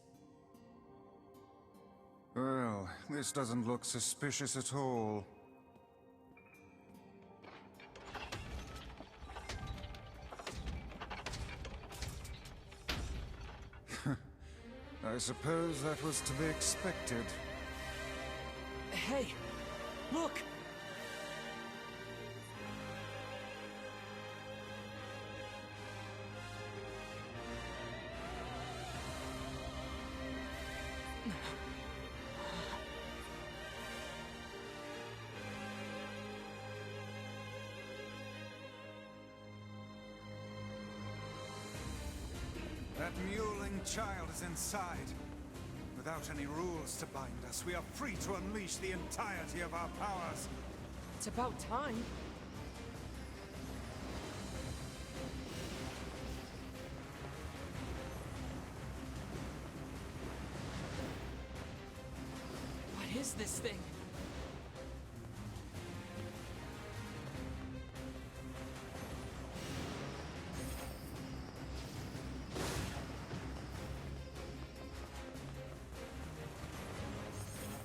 Well, this doesn't look suspicious at all. I suppose that was to be expected. Hey, look! That mewling child is inside. With Without any rules to bind us, we are free to unleash the entirety of our powers. It's about time. What is this thing?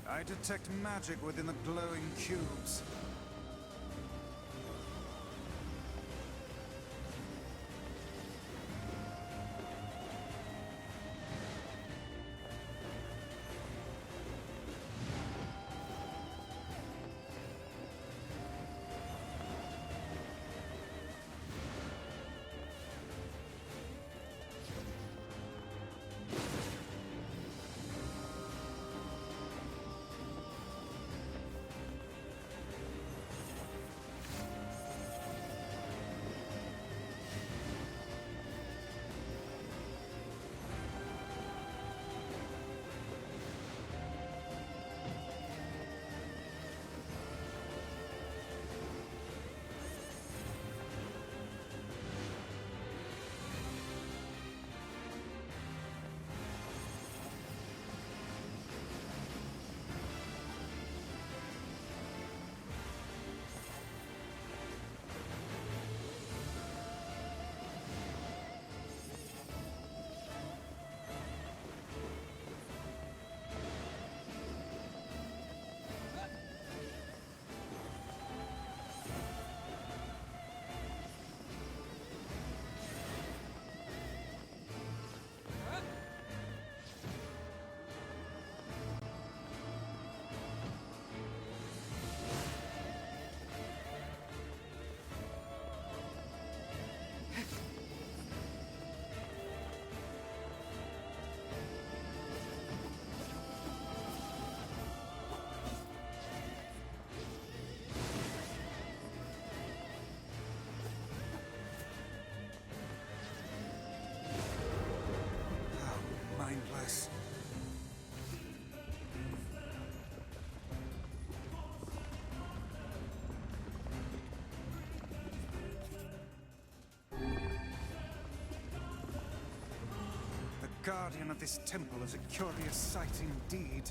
I detect magic within the glowing cubes. Mindless. The guardian of this temple is a curious sight indeed.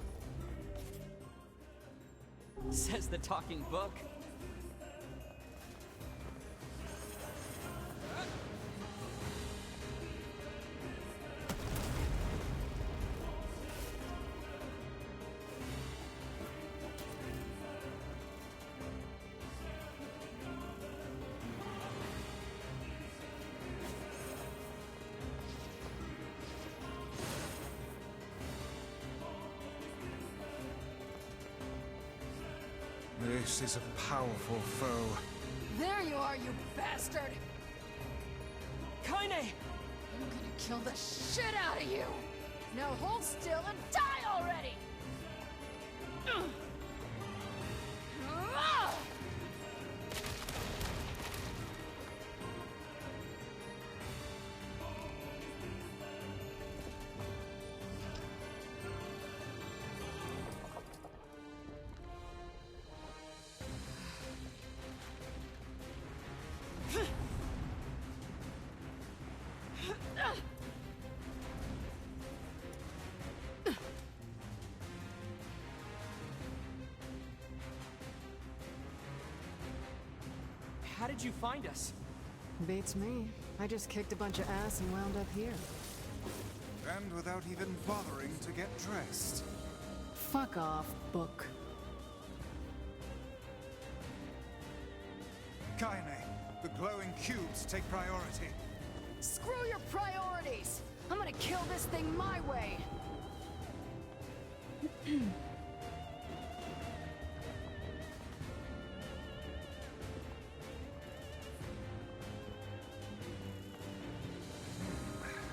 Says the talking book. This is a powerful foe. There you are, you bastard! Kaine! I'm gonna kill the shit out of you! Now hold still and die already! How did you find us? Beats me. I just kicked a bunch of ass and wound up here. And without even bothering to get dressed. Fuck off, book. Kaine, the glowing cubes take priority. Screw your priorities! I'm gonna kill this thing my way!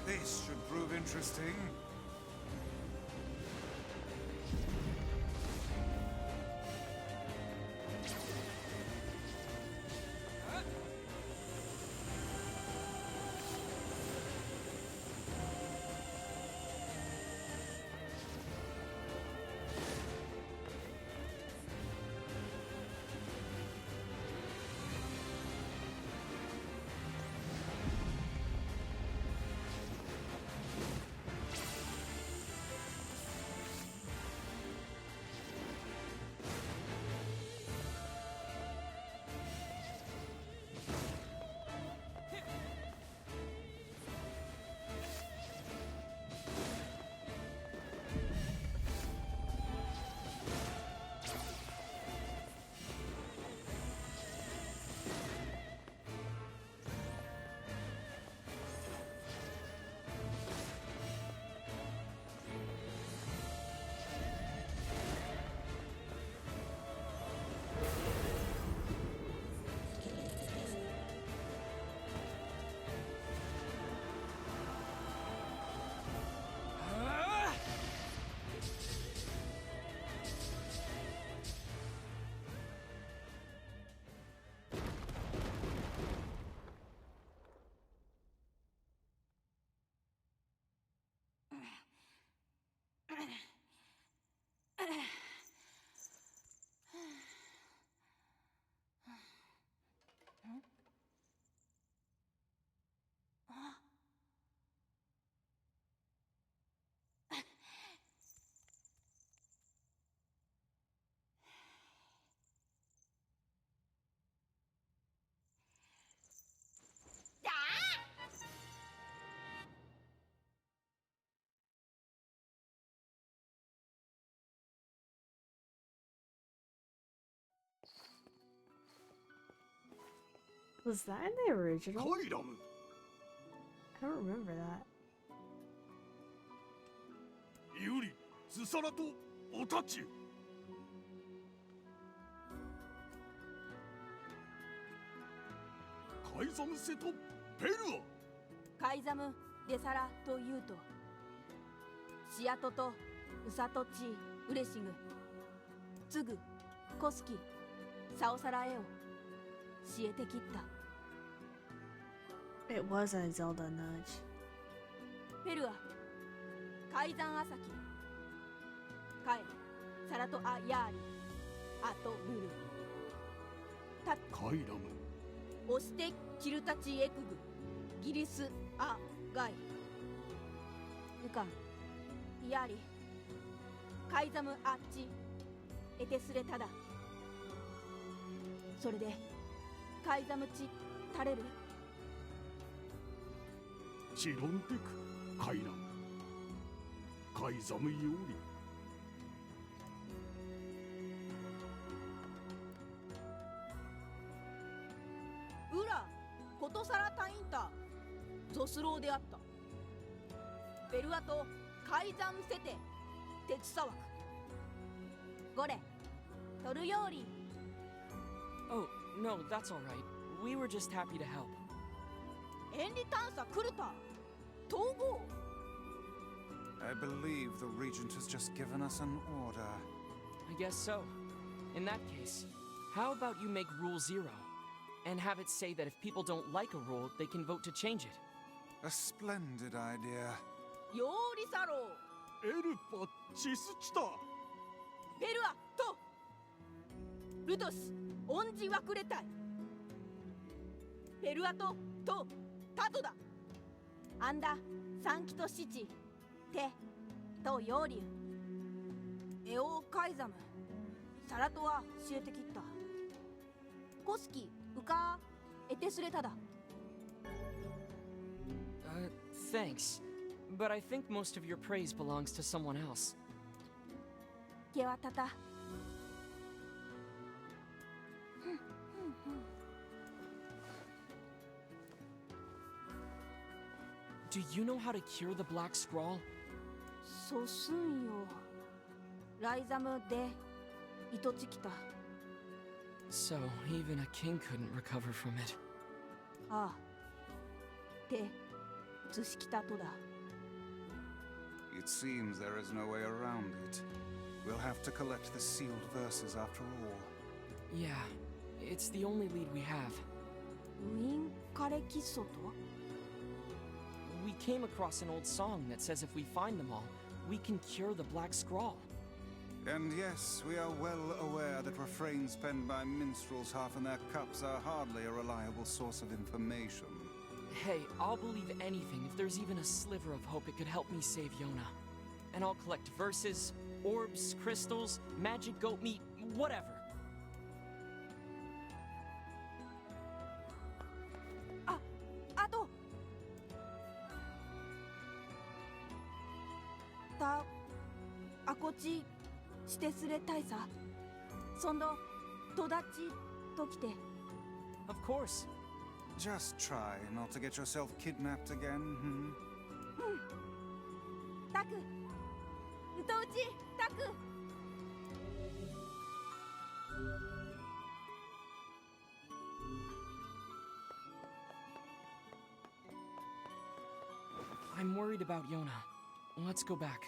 This should prove interesting. Was that in the original? カイラム I don't remember that. ユリズサラとオタチカイザムセとペルカイザム・デサラというとシアトとウサトチ・ウレシグツグ・コスキ・サオサラエオシエテキッタ It was a Zelda nudge. ペルアカイザンアサキカエサラトアヤーリアトルルタカイラムオシテキルタチエクグギリスアガイウカンヤーリカイザムアッチエテスレタダそれでカイザムチタレルチロンテクカイラムカイザムヨーリウラコトサラタインタゾスローであったベルアとカイザンセテテツサワクゴレトルヨーリ Oh, no, that's all right. We were just happy to help. エンリ探査クルタ統合 I believe the Regent has just given us an order. I guess so. In that case, how about you make Rule 0? And have it say that if people don't like a rule, they can vote to change it. A splendid idea. ヨーリサローエルパチスチタベルアとルトスオンジワクレタイベルアとタトだアンダサンキトシチテとヨーリウエオカイザムサラトアシエテキッタコスキウカエテスレタだ Thanks. But I think most of your praise belongs to someone else. ケワタタ Do you know how to cure the Black Scrawl? ソスンよライザムでイトチキタ So, even a king couldn't recover from it. ああでツシキタとだ It seems there is no way around it. We'll have to collect the sealed verses after all. Yeah, it's the only lead we have. ウィンカレキッソと We came across an old song that says if we find them all, we can cure the Black Scrawl. And yes, we are well aware that refrains penned by minstrels half in their cups are hardly a reliable source of information. Hey, I'll believe anything if there's even a sliver of hope it could help me save Yona. And I'll collect verses, orbs, crystals, magic goat meat, whatever. あとたあこちしてすれたいさそんどとだちときて Of course. Just try not to get yourself kidnapped again, hmm? タクうとうちタク I'm worried about Yona. Let's go back.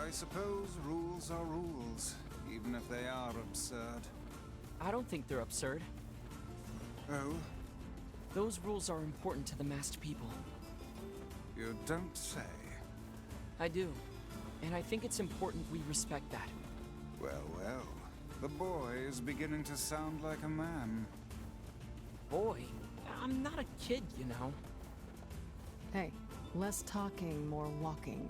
I suppose rules are rules, even if they are absurd. I don't think they're absurd. Oh? Those rules are important to the masked people. You don't say. I do. And I think it's important we respect that. Well, well. The boy is beginning to sound like a man. Boy, I'm not a kid, you know. Hey, less talking, more walking.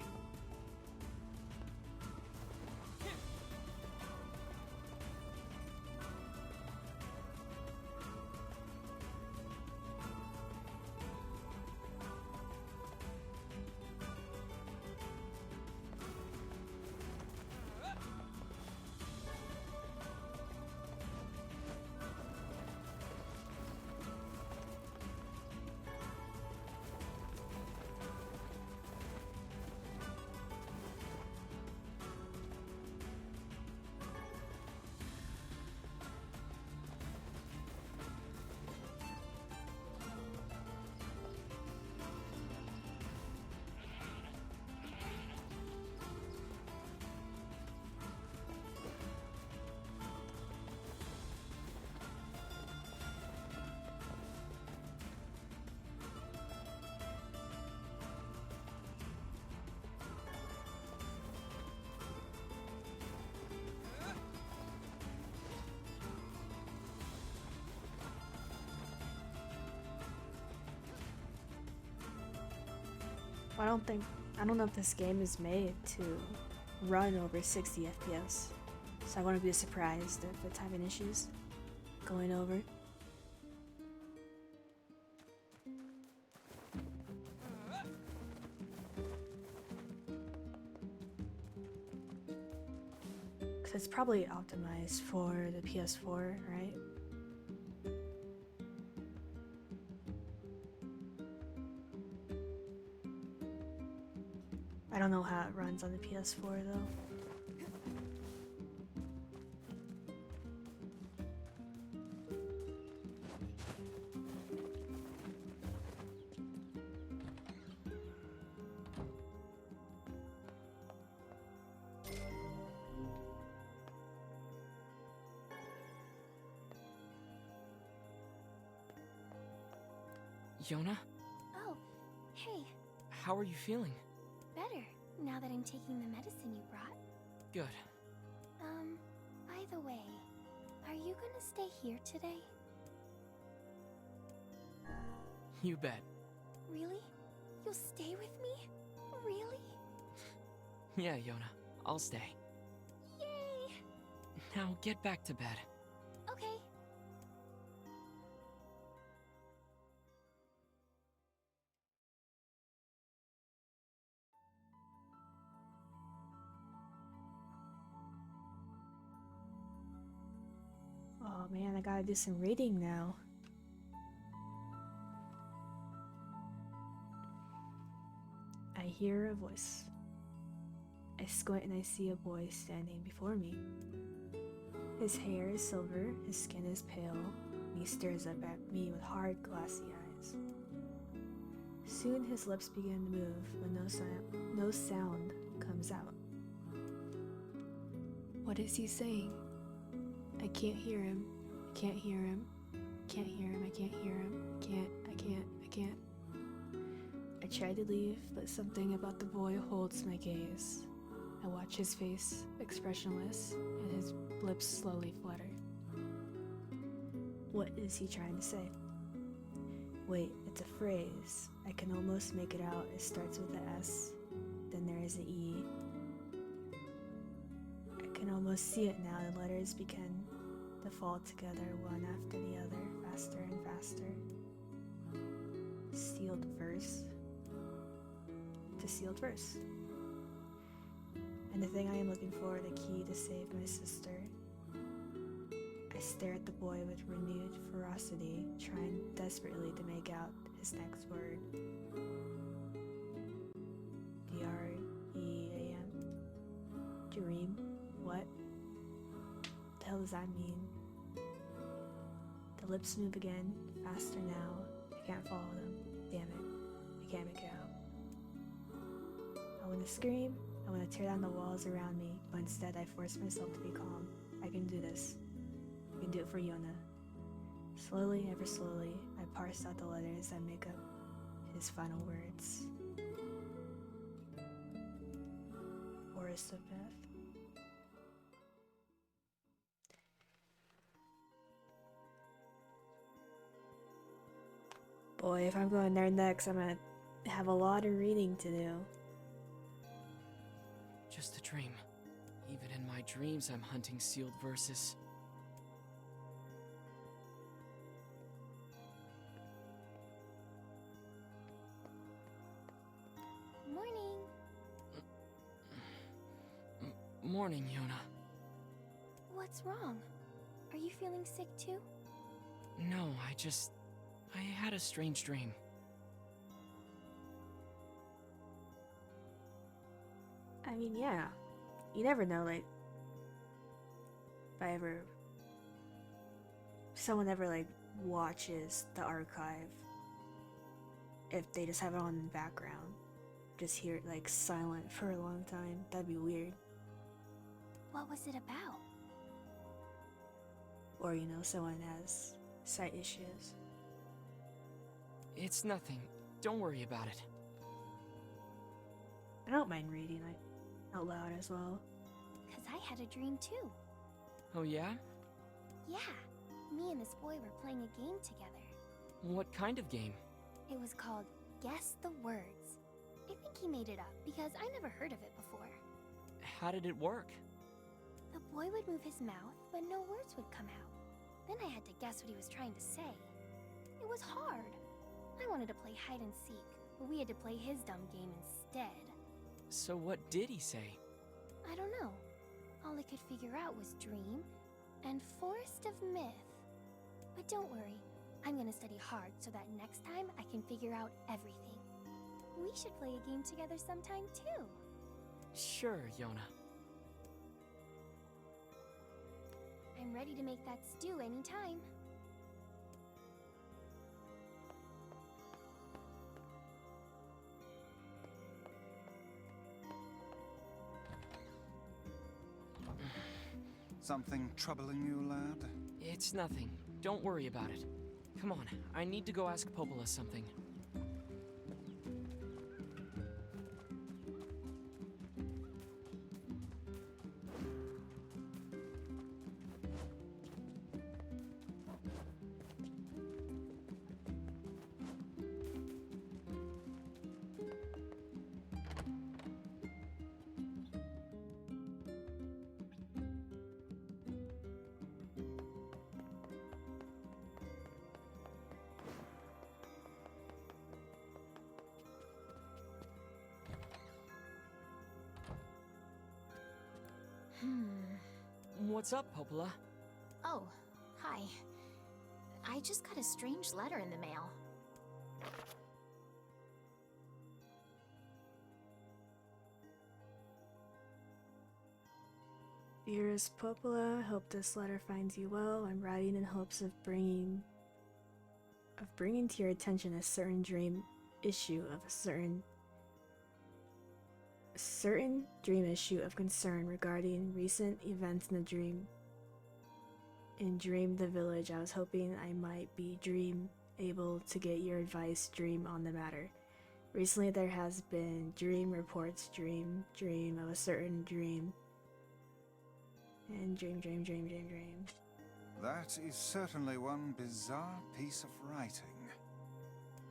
I don't know if this game is made to run over 60 FPS. So I wouldn't be surprised if it's having issues going over. Cause it's probably optimized for the PS4, right? I don't know how it runs on the PS4 though. Yona, Oh, hey, how are you feeling? better now that I'm taking the medicine you brought. Good. By the way, are you gonna stay here today? You bet. Really? You'll stay with me? Really? Yeah, Yona, I'll stay. Yay! Now get back to bed. Okay. Oh man, I gotta do some reading now. I hear a voice. I squint and I see a boy standing before me. His hair is silver, his skin is pale, and he stares up at me with hard, glassy eyes. Soon his lips begin to move, but no sound comes out. What is he saying? I can't hear him. I can't hear him. Can't hear him. I can't hear him. I can't. I try to leave, but something about the boy holds my gaze. I watch his face, expressionless, and his lips slowly flutter. What is he trying to say? Wait, it's a phrase. I can almost make it out. It starts with a S, then there is an E. I can almost see it now. The letters begin to fall together one after the other, faster and faster. Sealed verse. To sealed verse. And the thing I am looking for, the key to save my sister. I stare at the boy with renewed ferocity, trying desperately to make out his next word. D-R-E-A-M. Dream? What? The hell does that mean? The lips move again, faster now. I can't follow them. Damn it. I can't make it out. I want to scream. I I want to tear down the walls around me, but instead I force myself to be calm. I can do this. I can do it for Yona. Slowly, ever slowly, I parse out the letters that make up his final words. Forest of Death. Boy, if I'm going there next, I'm gonna have a lot of reading to do. Just a dream. Even in my dreams, I'm hunting sealed verses. Morning. Morning, Yona. What's wrong? Are you feeling sick too? No, I had a strange dream. I mean, yeah. You never know, like, someone ever, like, watches the archive, if they just have it on in the background, just hear it, like, silent for a long time, that'd be weird. What was it about? Or, you know, someone has sight issues. It's nothing. Don't worry about it. I don't mind reading out loud as well. 'Cause I had a dream too. Oh yeah? Yeah. Me and this boy were playing a game together. What kind of game? It was called Guess the Words. I think he made it up because I never heard of it before. How did it work? The boy would move his mouth, but no words would come out. Then I had to guess what he was trying to say. It was hard. I wanted to play hide and seek, but we had to play his dumb game instead. So what did he say? I don't know. All I could figure out was dream and forest of myth. But don't worry, I'm gonna study hard so that next time I can figure out everything. We should play a game together sometime too. Sure, Yona. I'm ready to make that stew anytime. Something troubling you, lad? It's nothing. Don't worry about it. Come on, I need to go ask Popola something. What's up, Popola? Oh, hi. I just got a strange letter in the mail. Dearest Popola, hope this letter finds you well. I'm writing in hopes of bringing to your attention a certain dream issue of a certain dream issue of concern regarding recent events in the dream. In Dream the Village, I was hoping I might be able to get your advice on the matter. Recently there has been dream reports, dream of a certain dream. And dream. That is certainly one bizarre piece of writing.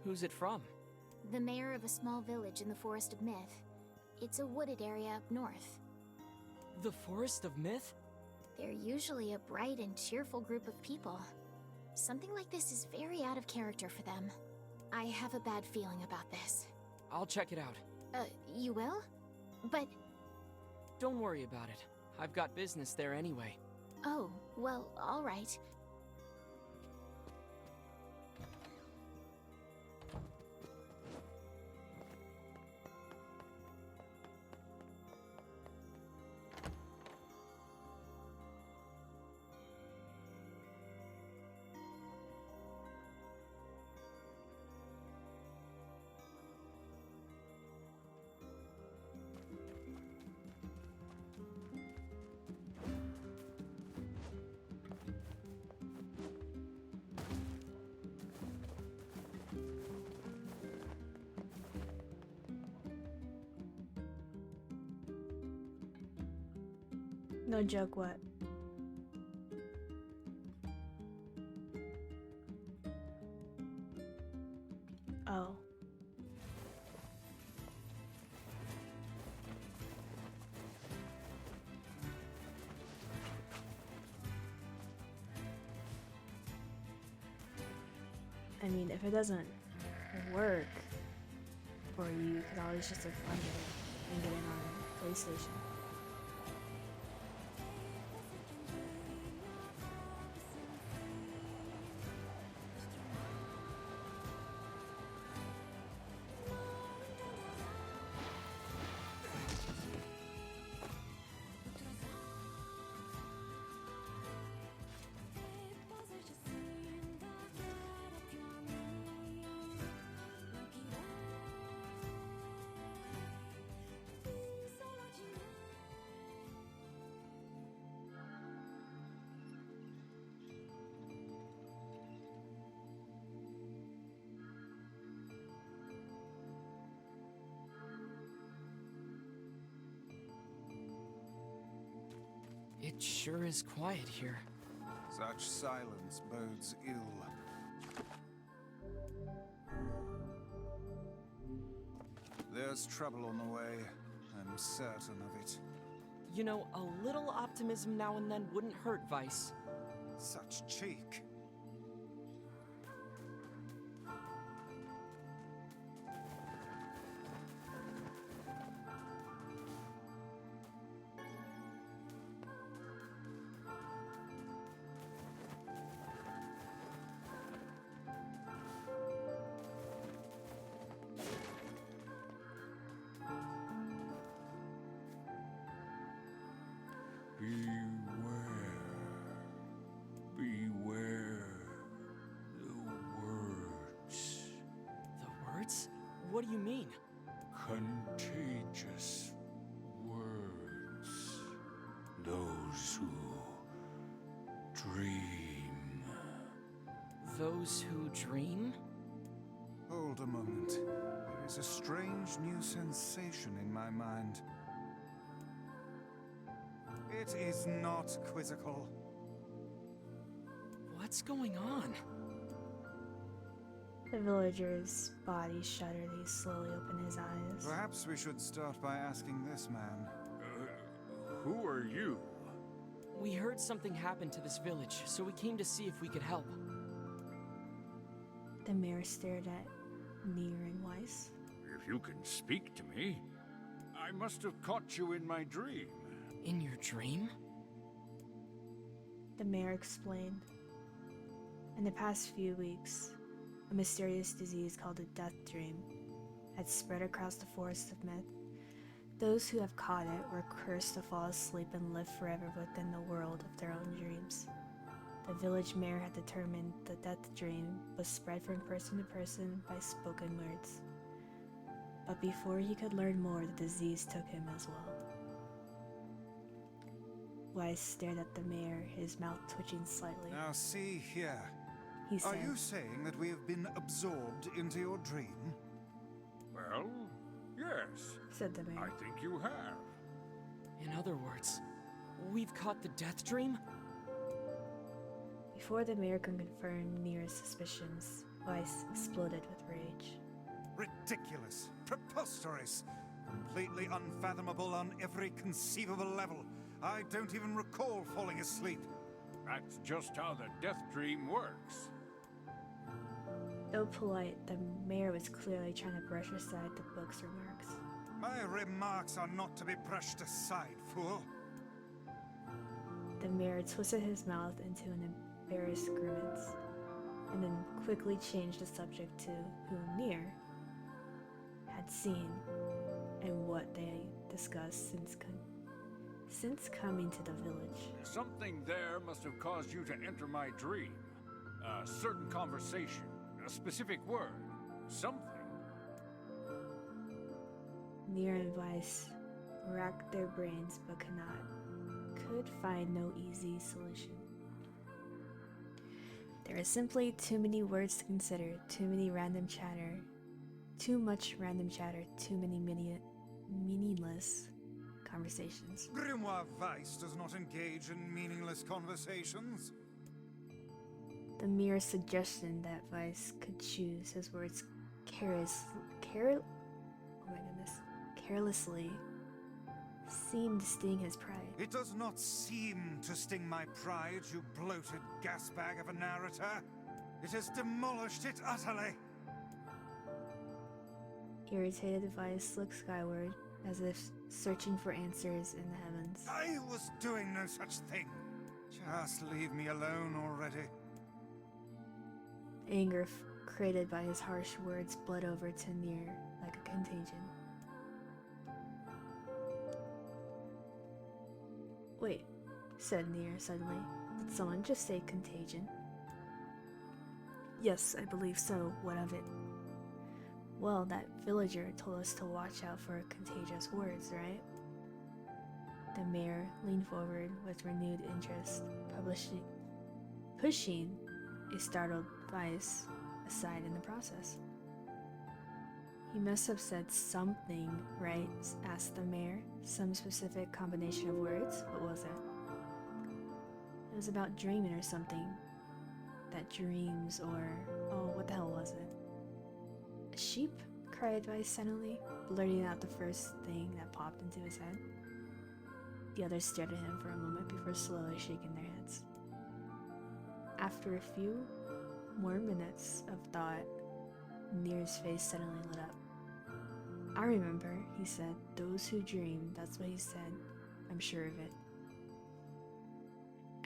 Who's it from? The mayor of a small village in the Forest of Myth. It's a wooded area up north. The Forest of Myth? They're usually a bright and cheerful group of people. Something like this is very out of character for them. I have a bad feeling about this. I'll check it out. You will? But... Don't worry about it. I've got business there anyway. Oh, well, all right. No joke, what? Oh. I mean, if it doesn't work for you, you could always just fund it and get it on PlayStation. It sure is quiet here. Such silence bodes ill. There's trouble on the way. I'm certain of it. You know, a little optimism now and then wouldn't hurt, Vice. Such cheek. Beware the words. The words? What do you mean? Contagious words. Those who dream. Those who dream? Hold a moment. There is a strange new sensation in my mind. It is not quizzical. What's going on? The villager's body shuddered. He slowly opened his eyes. Perhaps we should start by asking this man. Who are you? We heard something happened to this village, so we came to see if we could help. The mayor stared at Nier and Weiss. If you can speak to me, I must have caught you in my dream. In your dream? The mayor explained. In the past few weeks, a mysterious disease called the Death Dream had spread across the forest of myth. Those who have caught it were cursed to fall asleep and live forever within the world of their own dreams. The village mayor had determined the Death Dream was spread from person to person by spoken words. But before he could learn more, the disease took him as well. Weiss stared at the mayor, his mouth twitching slightly. Now see here. He said, Are you saying that we have been absorbed into your dream? Well, yes. said the mayor. I think you have. In other words, we've caught the Death Dream? Before the mayor could confirm Nier's suspicions, Weiss exploded with rage. Ridiculous. Preposterous. Completely unfathomable on every conceivable level. I don't even recall falling asleep. That's just how the death dream works. Though polite, the mayor was clearly trying to brush aside the book's remarks. My remarks are not to be brushed aside, fool. The mayor twisted his mouth into an embarrassed grimace, and then quickly changed the subject to who Nier had seen and what they discussed since coming to the village. Something there must have caused you to enter my dream. A certain conversation, a specific word, something. Nier and Weiss racked their brains but could find no easy solution. There are simply too many words to consider, too much random chatter, too many meaningless conversations. Grimoire Weiss does not engage in meaningless conversations. The mere suggestion that Weiss could choose his words carelessly seemed to sting his pride. It does not seem to sting my pride, you bloated gasbag of a narrator. It has demolished it utterly. Irritated, Weiss looked skyward, as if searching for answers in the heavens. I was doing no such thing. Just leave me alone already. Anger created by his harsh words bled over to Nier like a contagion. Wait, said Nier suddenly. Did someone just say contagion? Yes, I believe so. What of it? Well, that villager told us to watch out for contagious words, right? The mayor leaned forward with renewed interest, pushing a startled Weiss aside in the process. He must have said something, right? Asked the mayor. Some specific combination of words? What was it? It was about dreaming or something. That dreams or... oh, what the hell was it? A sheep? Cried Weiss suddenly, blurting out the first thing that popped into his head. The others stared at him for a moment before slowly shaking their heads. After a few more minutes of thought, Nier's face suddenly lit up. I remember, he said. Those who dream, that's what he said. I'm sure of it.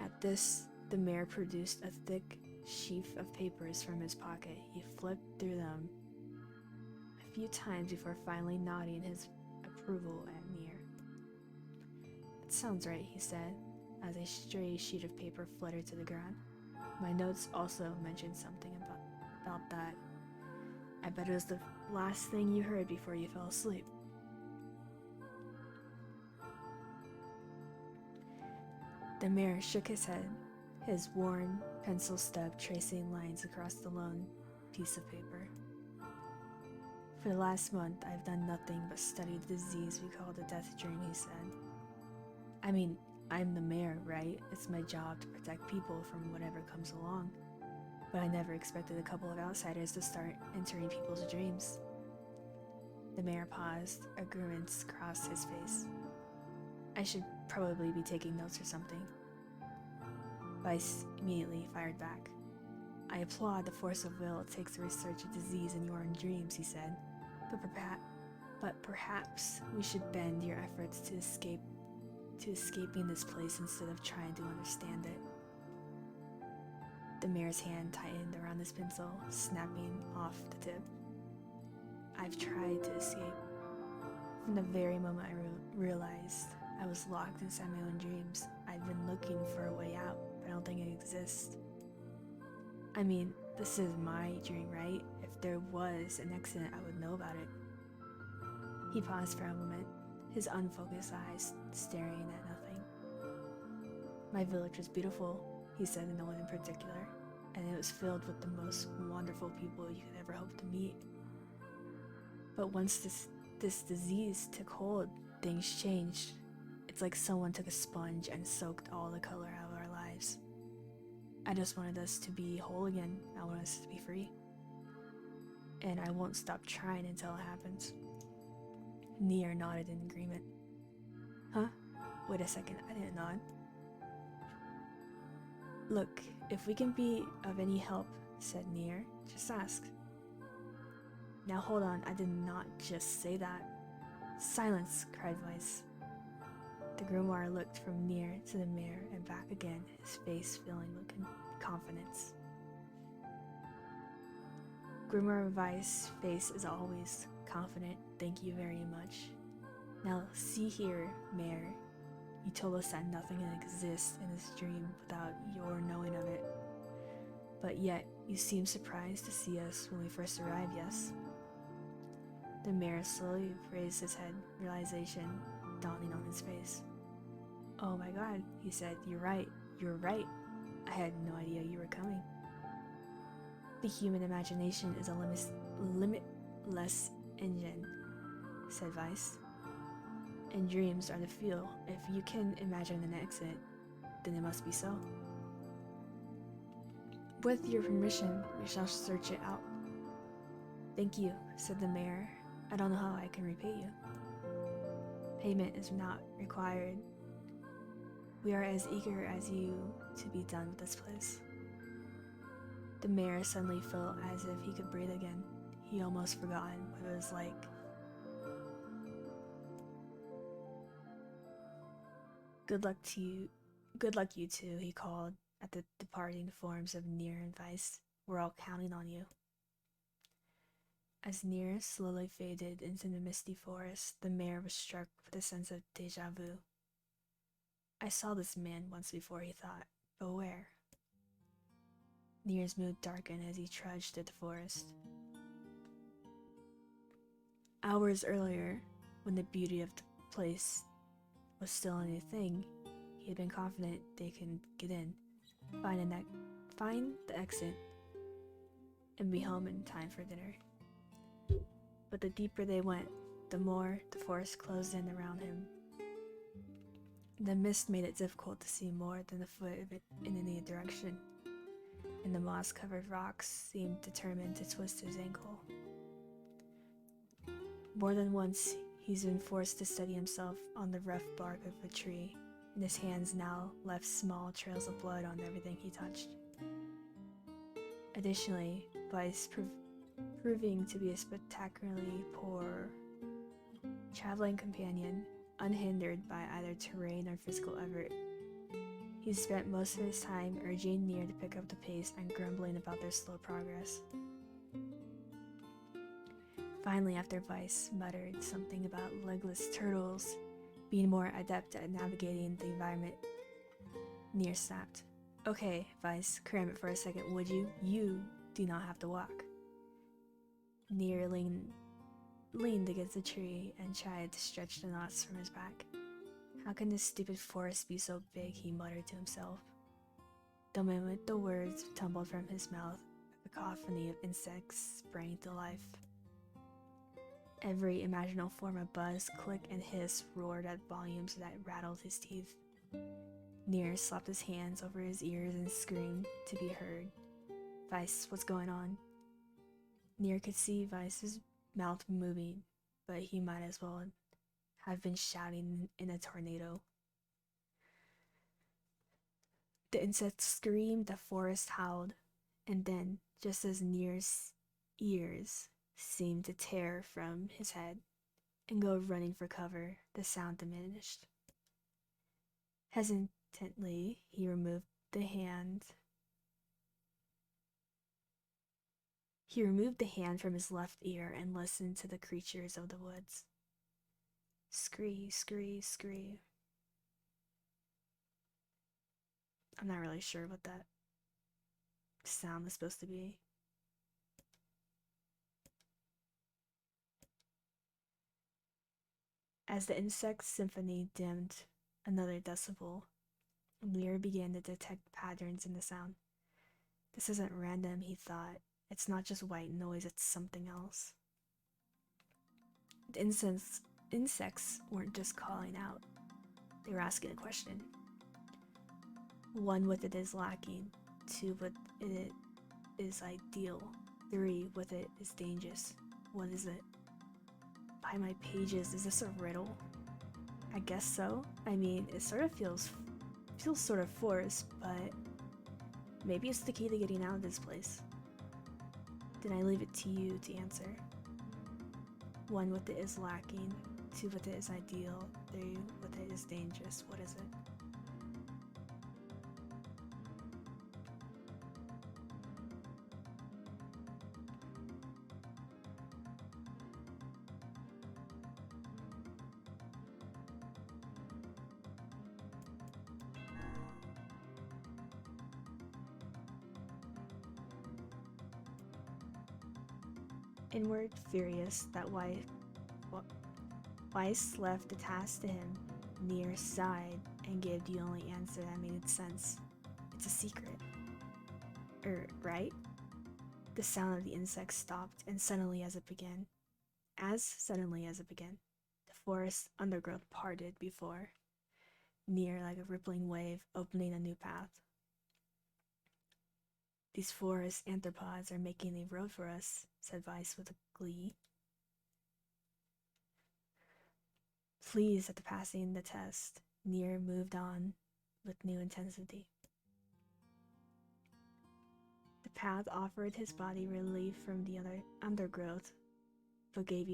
At this, the mayor produced a thick sheaf of papers from his pocket. He flipped through them a few times before finally nodding his approval at Nier. That sounds right, he said, as a stray sheet of paper fluttered to the ground. My notes also mentioned something about that. I bet it was the last thing you heard before you fell asleep. The mayor shook his head, his worn pencil stub tracing lines across the lone piece of paper. For the last month, I've done nothing but study the disease we call the death dream, he said. I mean, I'm the mayor, right? It's my job to protect people from whatever comes along. But I never expected a couple of outsiders to start entering people's dreams. The mayor paused, a grimace crossed his face. I should probably be taking notes or something. Weiss immediately fired back. I applaud the force of will it takes to research a disease in your own dreams, he said. But perhaps we should bend your efforts to escaping this place instead of trying to understand it. The mayor's hand tightened around his pencil, snapping off the tip. I've tried to escape. From the very moment I realized I was locked inside my own dreams, I've been looking for a way out, but I don't think it exists. I mean, this is my dream, right? If there was an accident, I would know about it. He paused for a moment, his unfocused eyes staring at nothing. My village was beautiful, he said to no one in particular, and it was filled with the most wonderful people you could ever hope to meet. But once this disease took hold, things changed. It's like someone took a sponge and soaked all the color out of our lives. I just wanted us to be whole again. I want us to be free. And I won't stop trying until it happens. Nier nodded in agreement. Huh? Wait a second, I didn't nod. Look, if we can be of any help, said Nier, just ask. Now hold on, I did not just say that. Silence, cried Weiss. The grimoire looked from Nier to the mayor and back again, his face filling with confidence. Grimoire Weiss' face is always confident, thank you very much. Now see here, Mayor. You told us that nothing exists in this dream without your knowing of it. But yet, you seem surprised to see us when we first arrived, yes? The mayor slowly raised his head, realization dawning on his face. Oh my god, he said, you're right. I had no idea you were coming. The human imagination is a limitless engine, said Weiss. and dreams are the fuel. If you can imagine an exit, then it must be so. With your permission, we shall search it out. Thank you, said the mayor. I don't know how I can repay you. Payment is not required. We are as eager as you to be done with this place. The mayor suddenly felt as if he could breathe again. He almost forgotten what it was like. Good luck to you. Good luck, you two, he called at the departing forms of Nier and Vice. We're all counting on you. As Nier slowly faded into the misty forest, the mayor was struck with a sense of deja vu. I saw this man once before, he thought, but where? Nier's mood darkened as he trudged through the forest. Hours earlier, when the beauty of the place was still a new thing, he had been confident they could get in, find the exit, and be home in time for dinner. But the deeper they went, the more the forest closed in around him. The mist made it difficult to see more than a foot of it in any direction, and the moss-covered rocks seemed determined to twist his ankle. More than once, he's been forced to steady himself on the rough bark of a tree, and his hands now left small trails of blood on everything he touched. Additionally, Vice proving to be a spectacularly poor traveling companion, unhindered by either terrain or physical effort. He spent most of his time urging Nier to pick up the pace and grumbling about their slow progress. Finally, after Vice muttered something about legless turtles being more adept at navigating the environment, Nier snapped. Okay, Vice, cram it for a second, would you? You do not have to walk. Nier leaned against the tree and tried to stretch the knots from his back. How can this stupid forest be so big, he muttered to himself. The moment the words tumbled from his mouth, a cacophony of insects sprang to life. Every imaginable form of buzz, click, and hiss roared at volumes that rattled his teeth. Nier slapped his hands over his ears and screamed to be heard. Vice, what's going on? Nier could see Vice's mouth moving, but he might as well have been shouting in a tornado. The insects screamed, the forest howled, and then, just as Nier's ears seemed to tear from his head and go running for cover, the sound diminished. Hesitantly, he removed the hand from his left ear and listened to the creatures of the woods. Scree, scree, scree. I'm not really sure what that sound is supposed to be. As the insect symphony dimmed another decibel, Nier began to detect patterns in the sound. This isn't random, he thought. It's not just white noise, it's something else. The insects weren't just calling out. They were asking a question. 1, what it is lacking. 2, what it is ideal. 3, what it is dangerous. What is it? By my pages, is this a riddle? I guess so. I mean, it sort of feels sort of forced, but maybe it's the key to getting out of this place. Then I leave it to you to answer. 1, what it is lacking. 2, what it is ideal. 3, what it is dangerous. What is it? Inward furious that Weiss left the task to him, Nier sighed and gave the only answer that made sense. It's a secret. Right? The sound of the insect stopped, and suddenly as it began, the forest undergrowth parted before, near like a rippling wave, opening a new path. These forest anthropods are making a road for us, said Vice with glee. Pleased at passing the test, Nier moved on with new intensity. The path offered his body relief from the undergrowth, but gave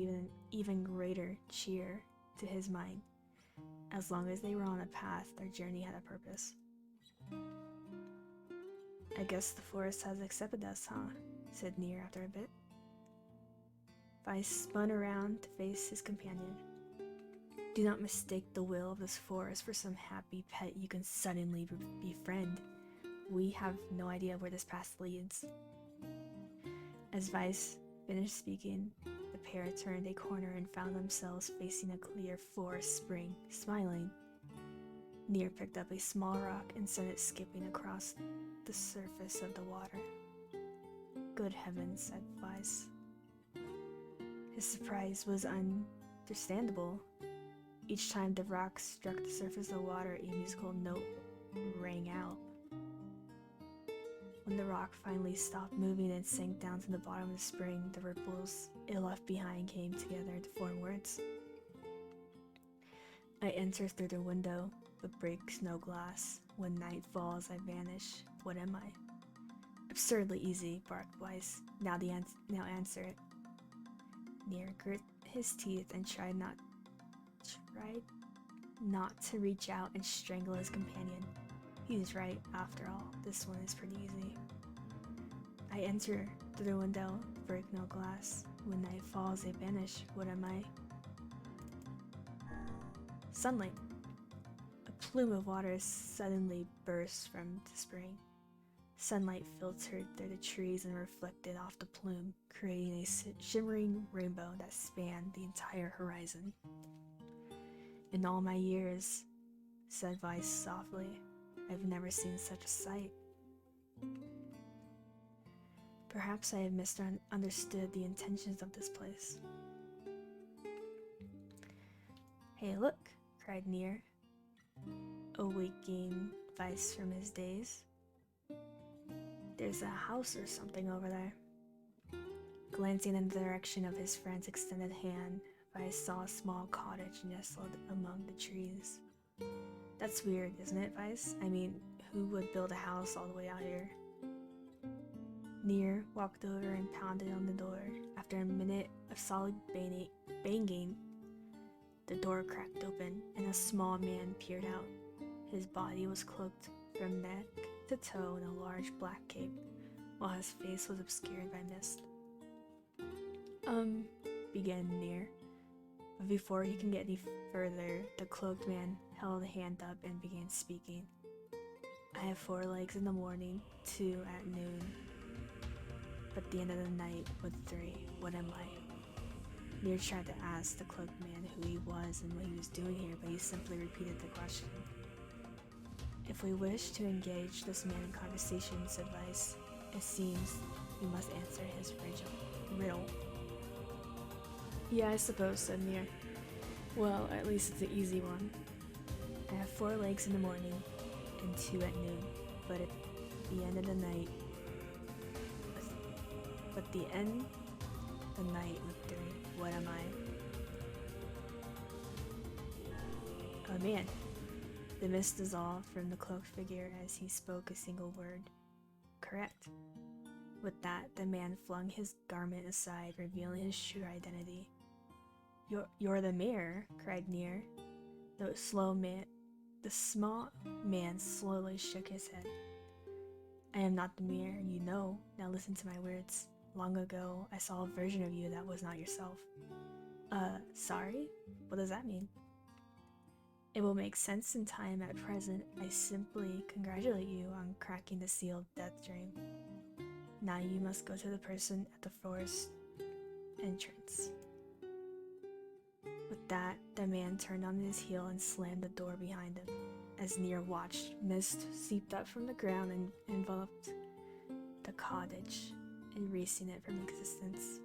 even greater cheer to his mind. As long as they were on a path, their journey had a purpose. I guess the forest has accepted us, huh? Said Nier after a bit. Vice spun around to face his companion. Do not mistake the will of this forest for some happy pet you can suddenly befriend. We have no idea where this path leads. As Vice finished speaking, the pair turned a corner and found themselves facing a clear forest spring. Smiling, Nier picked up a small rock and sent it skipping across the surface of the water. Good heavens, said Vice. His surprise was understandable. Each time the rock struck the surface of the water, a musical note rang out. When the rock finally stopped moving and sank down to the bottom of the spring, the ripples it left behind came together to form words. I enter through the window, but breaks no glass. When night falls, I vanish. What am I? Absurdly easy, barked Vice. Now answer it. Nier grit his teeth and tried not to reach out and strangle his companion. He's right, after all. This one is pretty easy. I enter through the window, break no glass. When night falls, I vanish. What am I? Sunlight. A plume of water suddenly burst from the spring. Sunlight filtered through the trees and reflected off the plume, creating a shimmering rainbow that spanned the entire horizon. In all my years, said Vice softly, I've never seen such a sight. Perhaps I have misunderstood the intentions of this place. Hey, look, cried Nier, awaking Vice from his daze. There's a house or something over there. Glancing in the direction of his friend's extended hand, Vice saw a small cottage nestled among the trees. That's weird, isn't it, Vice? I mean, who would build a house all the way out here? Nier walked over and pounded on the door. After a minute of solid banging, the door cracked open and a small man peered out. His body was cloaked from neck to toe in a large black cape, while his face was obscured by mist. Began Nier. But before he can get any further, the cloaked man held a hand up and began speaking. I have 4 legs in the morning, 2 at noon, but the end of the night with 3. What am I? Nier tried to ask the cloaked man who he was and what he was doing here, but he simply repeated the question. If we wish to engage this man in conversation, said Vice, it seems we must answer his riddle. Yeah, I suppose, said Nier. Well, at least it's an easy one. I have 4 legs in the morning and 2 at noon, but at the end of the night, with 3. What am I? Oh man. The mist dissolved from the cloaked figure as he spoke a single word. Correct. With that, the man flung his garment aside, revealing his true identity. You're the mayor, cried Nier. The small man slowly shook his head. I am not the mayor, you know. Now listen to my words. Long ago, I saw a version of you that was not yourself. Sorry? What does that mean? It will make sense in time. At present, I simply congratulate you on cracking the sealed death dream. Now you must go to the person at the forest entrance. With that, the man turned on his heel and slammed the door behind him. As Nier watched, mist seeped up from the ground and enveloped the cottage, erasing it from existence.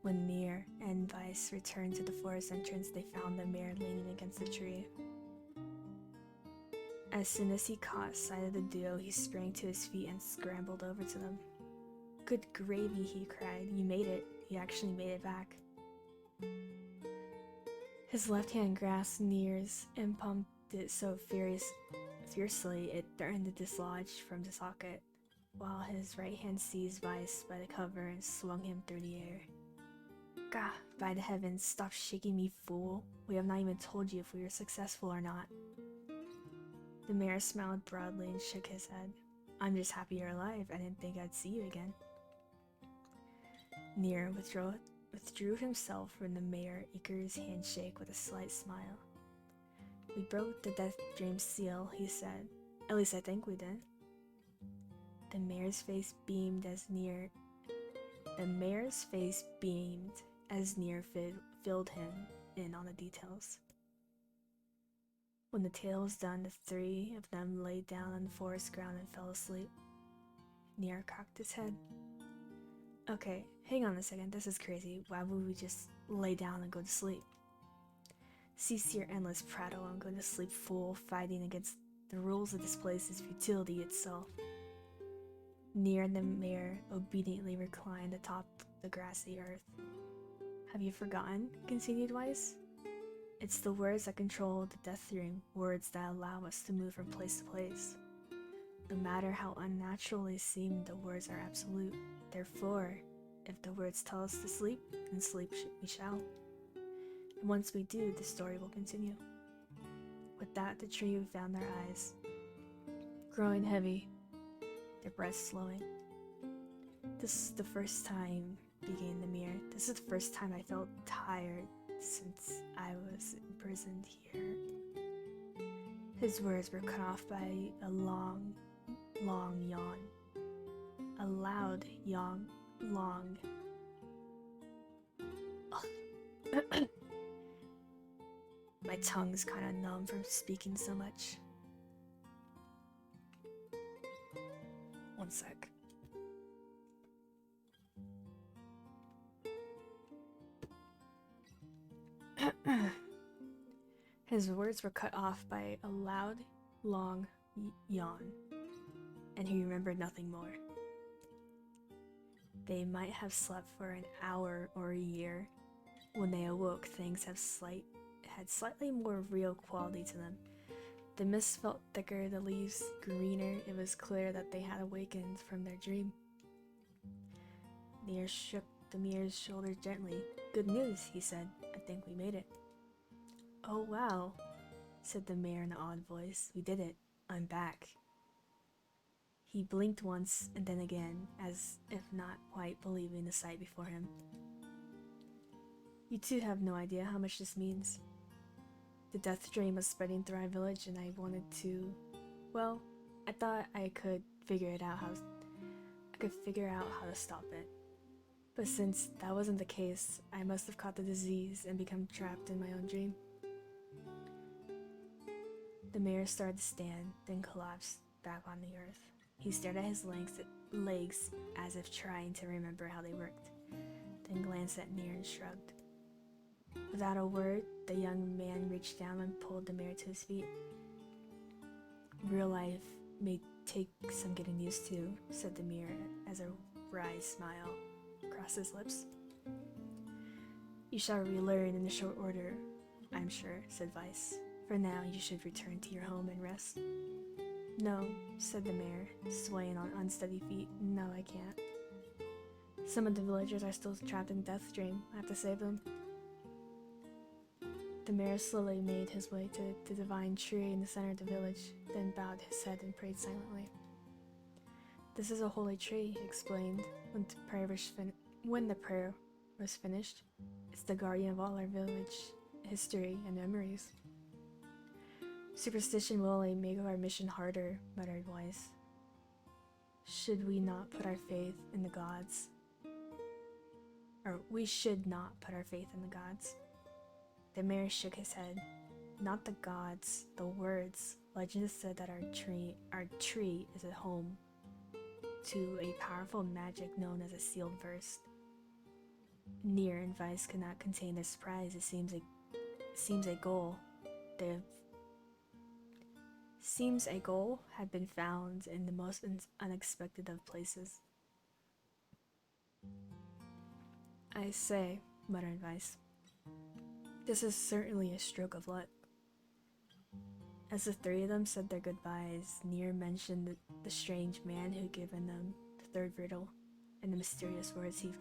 When Nier and Vice returned to the forest entrance, they found the mayor leaning against a tree. As soon as he caught sight of the duo, he sprang to his feet and scrambled over to them. "Good gravy," he cried. "You made it. You actually made it back." His left hand grasped Nier's and pumped it so fiercely it threatened to dislodge from the socket, while his right hand seized Vice by the cover and swung him through the air. "Gah, by the heavens, stop shaking me, fool. We have not even told you if we were successful or not." The mayor smiled broadly and shook his head. "I'm just happy you're alive. I didn't think I'd see you again." Nier withdrew himself from the Mayor Iker's handshake with a slight smile. "We broke the Death Dream seal," he said. "At least I think we did." The mayor's face beamed as Nier filled him in on the details. When the tale was done, the three of them lay down on the forest ground and fell asleep. Nier cocked his head. "Okay, hang on a second, this is crazy. Why would we just lay down and go to sleep?" "Cease your endless prattle and go to sleep, fool. Fighting against the rules of this place is futility itself." Nier and the mayor obediently reclined atop the grassy earth. "Have you forgotten?" continued Weiss. "It's the words that control the Death Dream, words that allow us to move from place to place. No matter how unnatural they seem, the words are absolute. Therefore, if the words tell us to sleep, then sleep we shall. And once we do, the story will continue." With that, the trio found their eyes growing heavy, their breaths slowing. "This is the first time," began the mirror. "This is the first time I felt tired since I was imprisoned here." His words were cut off by a long, long yawn. A loud yawn, long. My tongue's kinda numb from speaking so much. One sec. His words were cut off by a loud, long yawn, and he remembered nothing more. They might have slept for an hour or a year. When they awoke, things had slightly more real quality to them. The mist felt thicker, the leaves greener. It was clear that they had awakened from their dream. Nier shook the mirror's shoulder gently. "Good news," he said. "I think we made it." "Oh wow," said the mayor in an odd voice. "We did it. I'm back." He blinked once and then again, as if not quite believing the sight before him. "You two have no idea how much this means. The Death Dream was spreading through our village and I wanted to... Well, I thought I could figure out how to stop it. But since that wasn't the case, I must have caught the disease and become trapped in my own dream." The mayor started to stand, then collapsed back on the earth. He stared at his legs as if trying to remember how they worked, then glanced at Nier and shrugged. Without a word, the young man reached down and pulled the mayor to his feet. "Real life may take some getting used to," said the mayor as a wry smile crossed his lips. "You shall relearn in a short order, I'm sure," said Vice. "For now, you should return to your home and rest." "No," said the mayor, swaying on unsteady feet. "No, I can't. Some of the villagers are still trapped in Death Dream. I have to save them." The mayor slowly made his way to the divine tree in the center of the village, then bowed his head and prayed silently. "This is a holy tree," he explained when the prayer was finished. "It's the guardian of all our village history and memories." "Superstition will only make our mission harder," muttered Weiss. "Should we not put our faith in the gods? Or we should not put our faith in the gods." The mayor shook his head. "Not the gods, the words. Legend said that our tree is a home to a powerful magic known as a sealed verse. Nier and Vice could not contain their surprise. It seems a goal had been found in the most unexpected of places. I say, muttered Vice, this is certainly a stroke of luck. As the three of them said their goodbyes, Nier mentioned the strange man who given them the third riddle and the mysterious words he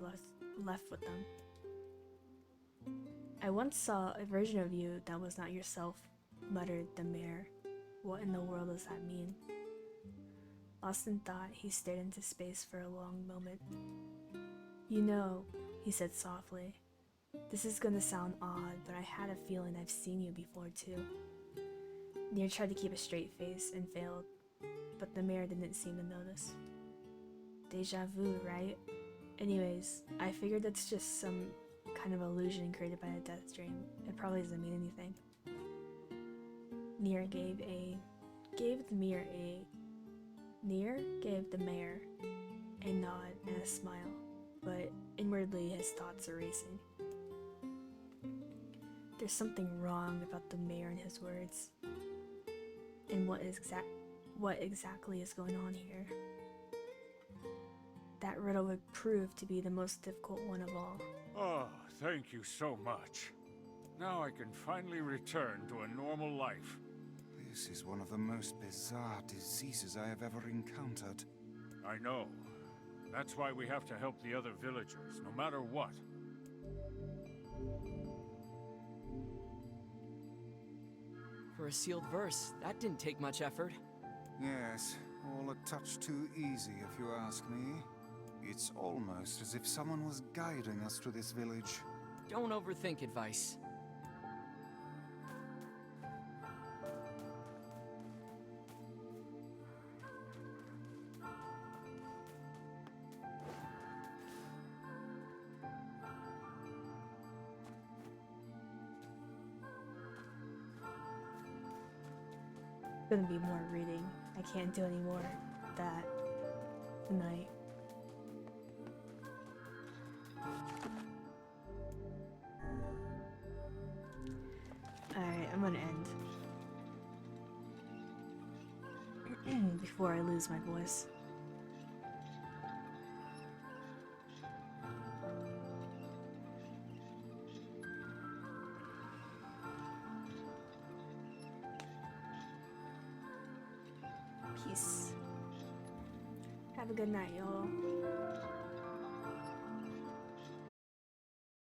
left with them. I once saw a version of you that was not yourself, muttered the mayor. What in the world does that mean? Lost in thought, he stared into space for a long moment. You know, he said softly, this is gonna sound odd, but I had a feeling I've seen you before too. Nier tried to keep a straight face and failed, but the mayor didn't seem to notice. Deja vu, right? Anyways, I figured that's just some kind of illusion created by a death dream. It probably doesn't mean anything. Nier gave the mayor a nod and a smile, but inwardly his thoughts are racing. There's something wrong about the mayor and his words. And what exactly is going on here? That riddle would prove to be the most difficult one of all. Oh, thank you so much. Now I can finally return to a normal life. This is one of the most bizarre diseases I have ever encountered. I know. That's why we have to help the other villagers, no matter what. For a sealed verse, that didn't take much effort. Yes, all a touch too easy if you ask me. It's almost as if someone was guiding us to this village. Don't overthink advice. Gonna be more reading. I can't do any more of that tonight. Alright, I'm gonna end before I lose my voice. Peace. Have a good night, y'all.